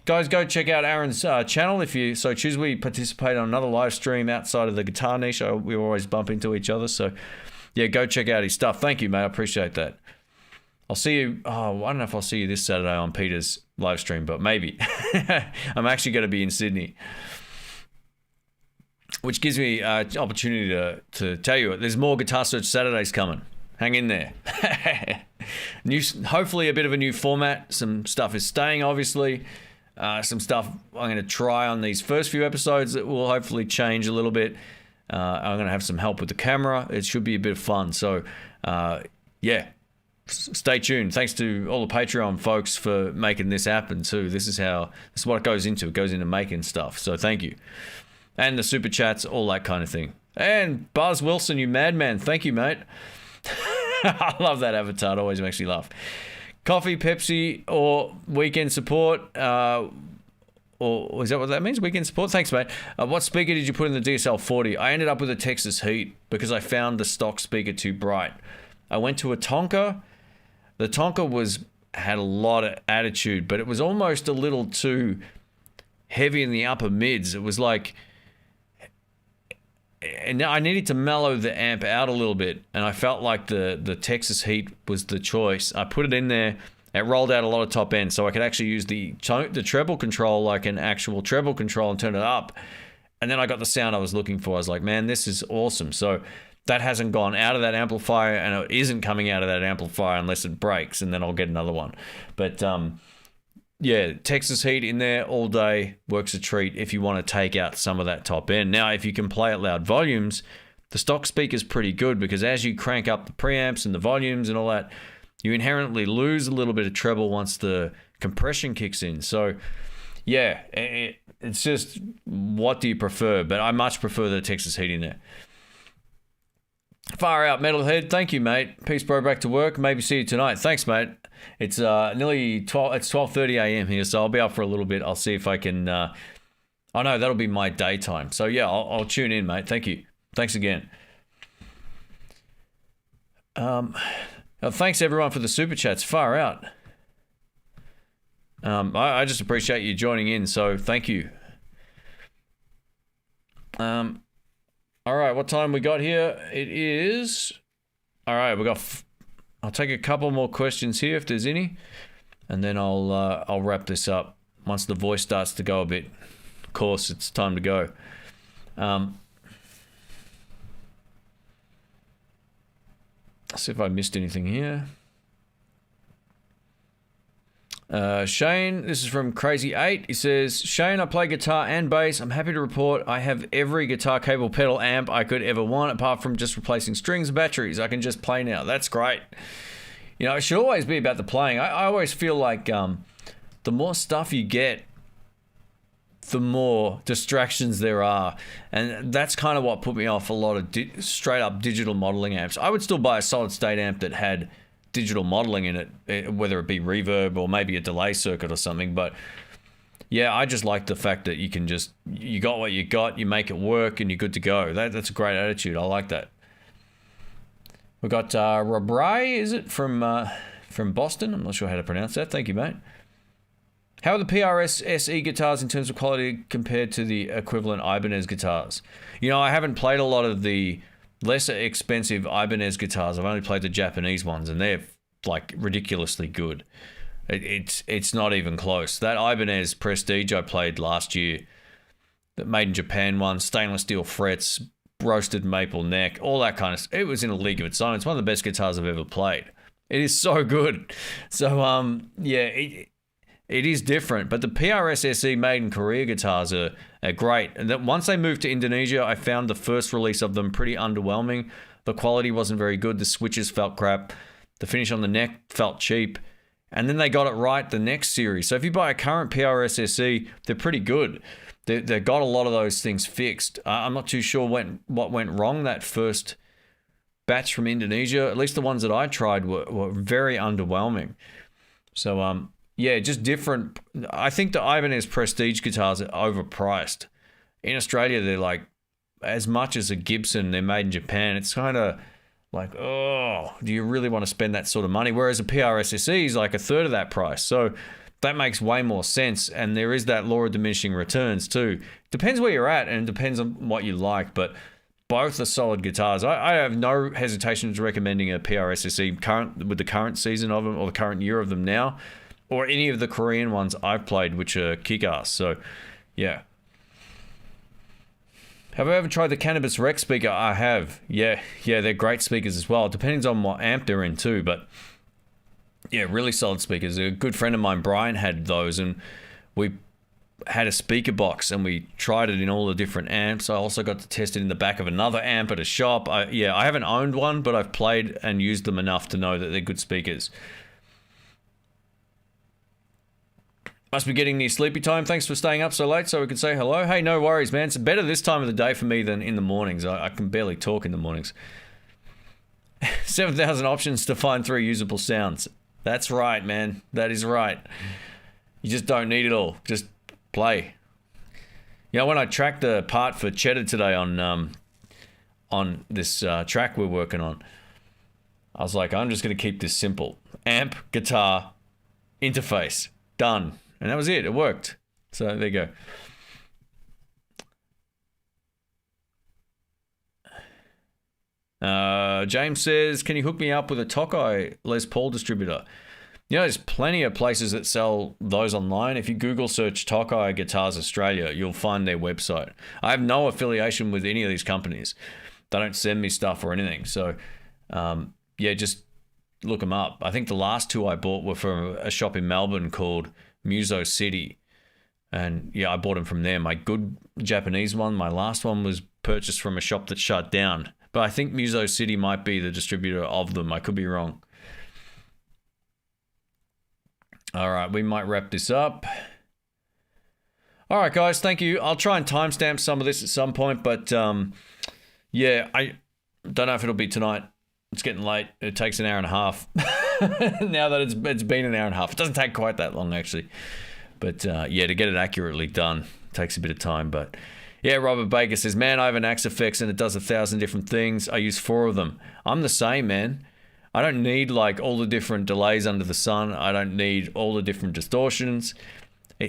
Guys, go check out Aaron's channel if you so choose. We participate on another live stream outside of the guitar niche. We always bump into each other, so yeah, go check out his stuff. Thank you, mate. I appreciate that. I'll see you. Oh, I don't know if I'll see you this Saturday on Peter's live stream, but maybe. I'm actually going to be in Sydney, which gives me an opportunity to tell you there's more Guitar Search Saturdays coming. Hang in there. Hopefully a bit of a new format. Some stuff is staying, obviously. Some stuff I'm going to try on these first few episodes that will hopefully change a little bit. I'm going to have some help with the camera. It should be a bit of fun. So, yeah, stay tuned. Thanks to all the Patreon folks for making this happen too. This is what it goes into. It goes into making stuff. So thank you. And the super chats, all that kind of thing. And Buzz Wilson, you madman. Thank you, mate. I love that avatar. It always makes me laugh. Coffee, Pepsi, or weekend support. or is that what that means? Weekend support? Thanks, mate. What speaker did you put in the DSL40? I ended up with a Texas Heat because I found the stock speaker too bright. I went to a Tonka. The Tonka had a lot of attitude, but it was almost a little too heavy in the upper mids. It was like, and I needed to mellow the amp out a little bit, and I felt like the Texas Heat was the choice. I put it in there. It rolled out a lot of top end, so I could actually use the treble control like an actual treble control and turn it up. And then I got the sound I was looking for. I was like, man, this is awesome. So that hasn't gone out of that amplifier, and it isn't coming out of that amplifier unless it breaks, and then I'll get another one. But yeah, Texas Heat in there all day works a treat if you want to take out some of that top end. Now, if you can play at loud volumes, the stock speaker's pretty good because as you crank up the preamps and the volumes and all that, you inherently lose a little bit of treble once the compression kicks in. So, yeah, it's just what do you prefer? But I much prefer the Texas Heat in there. Far out, Metalhead. Thank you, mate. Peace, bro. Back to work. Maybe see you tonight. Thanks, mate. It's nearly 12. It's 12:30 a.m. here, so I'll be up for a little bit. I'll see if I can. Oh no, that'll be my daytime. So yeah, I'll tune in, mate. Thank you. Thanks again. Thanks everyone for the super chats. Far out. I just appreciate you joining in. So thank you. All right, what time we got here? It is. All right, we got. I'll take a couple more questions here if there's any, and then I'll wrap this up once the voice starts to go a bit. Of course, it's time to go. See if I missed anything here. Shane, this is from Crazy8. He says, Shane, I play guitar and bass. I'm happy to report I have every guitar cable pedal amp I could ever want, apart from just replacing strings and batteries. I can just play now. That's great. You know, it should always be about the playing. I always feel like the more stuff you get, the more distractions there are. And that's kind of what put me off a lot of straight up digital modeling amps. I would still buy a solid state amp that had digital modeling in it, whether it be reverb or maybe a delay circuit or something. But yeah, I just like the fact that you got what you got, you make it work, and you're good to go. That's a great attitude. I like that. We got Rabray, is it, from Boston? I'm not sure how to pronounce that. Thank you, mate. How are the PRS SE guitars in terms of quality compared to the equivalent Ibanez guitars? You know, I haven't played a lot of the lesser expensive Ibanez guitars. I've only played the Japanese ones, and they're like ridiculously good. It's not even close. That Ibanez Prestige I played last year, the made in Japan one, stainless steel frets, roasted maple neck, all that kind of stuff. It was in a league of its own. It's one of the best guitars I've ever played. It is so good. So yeah, it is different, but the PRS SE made in Korea guitars are great. And that once they moved to Indonesia, I found the first release of them pretty underwhelming. The quality wasn't very good. The switches felt crap. The finish on the neck felt cheap. And then they got it right the next series. So if you buy a current PRS SE, they're pretty good. They got a lot of those things fixed. I'm not too sure what went wrong that first batch from Indonesia. At least the ones that I tried were very underwhelming. So yeah, just different. I think the Ibanez Prestige guitars are overpriced. In Australia, they're like as much as a Gibson. They're made in Japan. It's kind of like, oh, do you really want to spend that sort of money? Whereas a PRS SE is like a third of that price. So that makes way more sense. And there is that law of diminishing returns too. Depends where you're at, and it depends on what you like. But both are solid guitars. I have no hesitation to recommending a PRS SE with the current season of them or the current year of them now, or any of the Korean ones I've played, which are kick-ass. So, yeah. Have I ever tried the Cannabis Rex speaker? I have. Yeah, they're great speakers as well. It depends on what amp they're in too, but yeah, really solid speakers. A good friend of mine, Brian, had those, and we had a speaker box, and we tried it in all the different amps. I also got to test it in the back of another amp at a shop. I haven't owned one, but I've played and used them enough to know that they're good speakers. Must be getting near sleepy time. Thanks for staying up so late so we can say hello. Hey, no worries, man. It's better this time of the day for me than in the mornings. I can barely talk in the mornings. 7,000 options to find 3 usable sounds. That's right, man. That is right. You just don't need it all. Just play. You know, when I tracked the part for Cheddar today on this track we're working on, I was like, I'm just going to keep this simple. Amp, guitar, interface, done. And that was it. It worked. So there you go. James says, can you hook me up with a Tokai Les Paul distributor? You know, there's plenty of places that sell those online. If you Google search Tokai Guitars Australia, you'll find their website. I have no affiliation with any of these companies. They don't send me stuff or anything. So, yeah, just look them up. I think the last two I bought were from a shop in Melbourne called Muso City. And yeah, I bought them from there. My good Japanese one, my last one was purchased from a shop that shut down. But I think Muso City might be the distributor of them. I could be wrong. All right, we might wrap this up. All right, guys, thank you. I'll try and timestamp some of this at some point, but yeah, I don't know if it'll be tonight. It's getting late. It takes an hour and a half. Now that it's been an hour and a half. It doesn't take quite that long, actually. But yeah, to get it accurately done takes a bit of time. But yeah, Robert Baker says, man, I have an Axe Effects and it does 1,000 different things. I use 4 of them. I'm the same, man. I don't need like all the different delays under the sun. I don't need all the different distortions.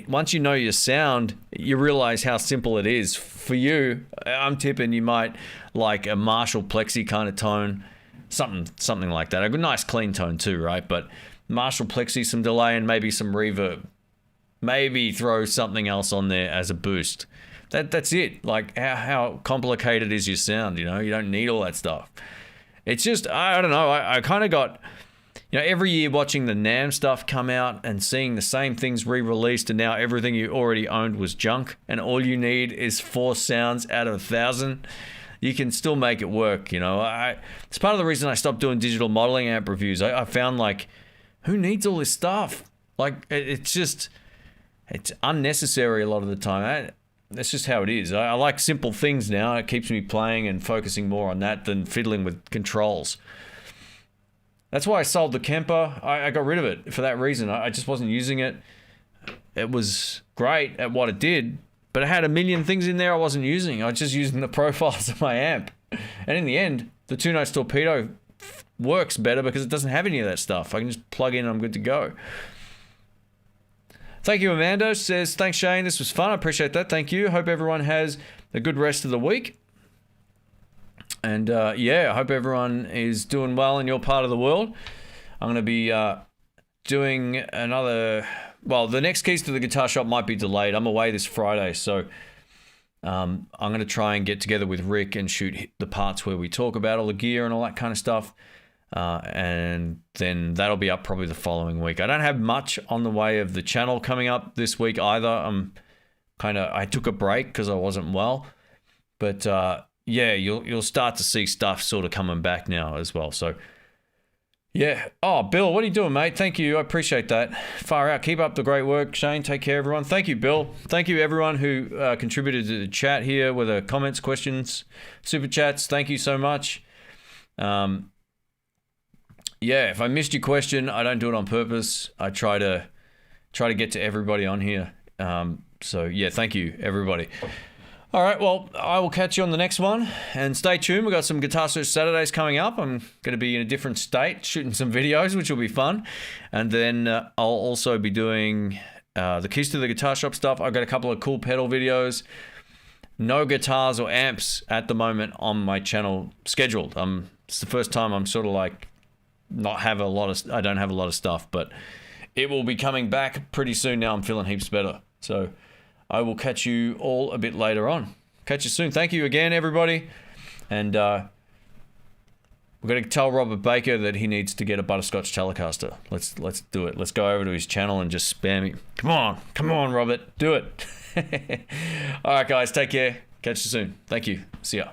Once you know your sound, you realize how simple it is. For you, I'm tipping you might like a Marshall Plexi kind of tone, something like that. A good, nice clean tone too, right? But Marshall Plexi, some delay and maybe some reverb. Maybe throw something else on there as a boost. That's it. Like how complicated is your sound? You know, you don't need all that stuff. It's just, I don't know, I kind of got, you know, every year watching the NAMM stuff come out and seeing the same things re-released, and now everything you already owned was junk, and all you need is 4 sounds out of 1,000. You can still make it work, you know. It's part of the reason I stopped doing digital modeling amp reviews. I found, like, who needs all this stuff? Like, it's unnecessary a lot of the time. That's just how it is. I like simple things now. It keeps me playing and focusing more on that than fiddling with controls. That's why I sold the Kemper. I got rid of it for that reason. I just wasn't using it. It was great at what it did, but it had a million things in there I wasn't using. I was just using the profiles of my amp. And in the end, the 2-Notes Torpedo works better because it doesn't have any of that stuff. I can just plug in and I'm good to go. Thank you, Amanda. Says, thanks, Shane. This was fun. I appreciate that. Thank you. Hope everyone has a good rest of the week. And yeah, I hope everyone is doing well in your part of the world. I'm going to be doing another... Well, the next Keys to the Guitar Shop might be delayed. I'm away this Friday, so I'm going to try and get together with Rick and shoot the parts where we talk about all the gear and all that kind of stuff. And then that'll be up probably the following week. I don't have much on the way of the channel coming up this week either. I took a break because I wasn't well, but yeah, you'll start to see stuff sort of coming back now as well. So yeah. Oh, Bill, what are you doing, mate? Thank you. I appreciate that. Far out. Keep up the great work, Shane. Take care, everyone. Thank you, Bill. Thank you, everyone who contributed to the chat here with the comments, questions, super chats. Thank you so much. Yeah, if I missed your question, I don't do it on purpose. I try to get to everybody on here. So yeah, thank you, everybody. All right, well, I will catch you on the next one. And stay tuned. We've got some Guitar Search Saturdays coming up. I'm going to be in a different state, shooting some videos, which will be fun. And then I'll also be doing the Keys to the Guitar Shop stuff. I've got a couple of cool pedal videos. No guitars or amps at the moment on my channel scheduled. It's the first time I'm sort of like... I don't have a lot of stuff, but it will be coming back pretty soon. Now I'm feeling heaps better, so I will catch you all a bit later on. Catch you soon. Thank you again, everybody, and we're going to tell Robert Baker that he needs to get a butterscotch Telecaster. Let's do it. Let's go over to his channel and just spam him. Come on, Robert, do it. All right, guys, take care. Catch you soon. Thank you. See ya.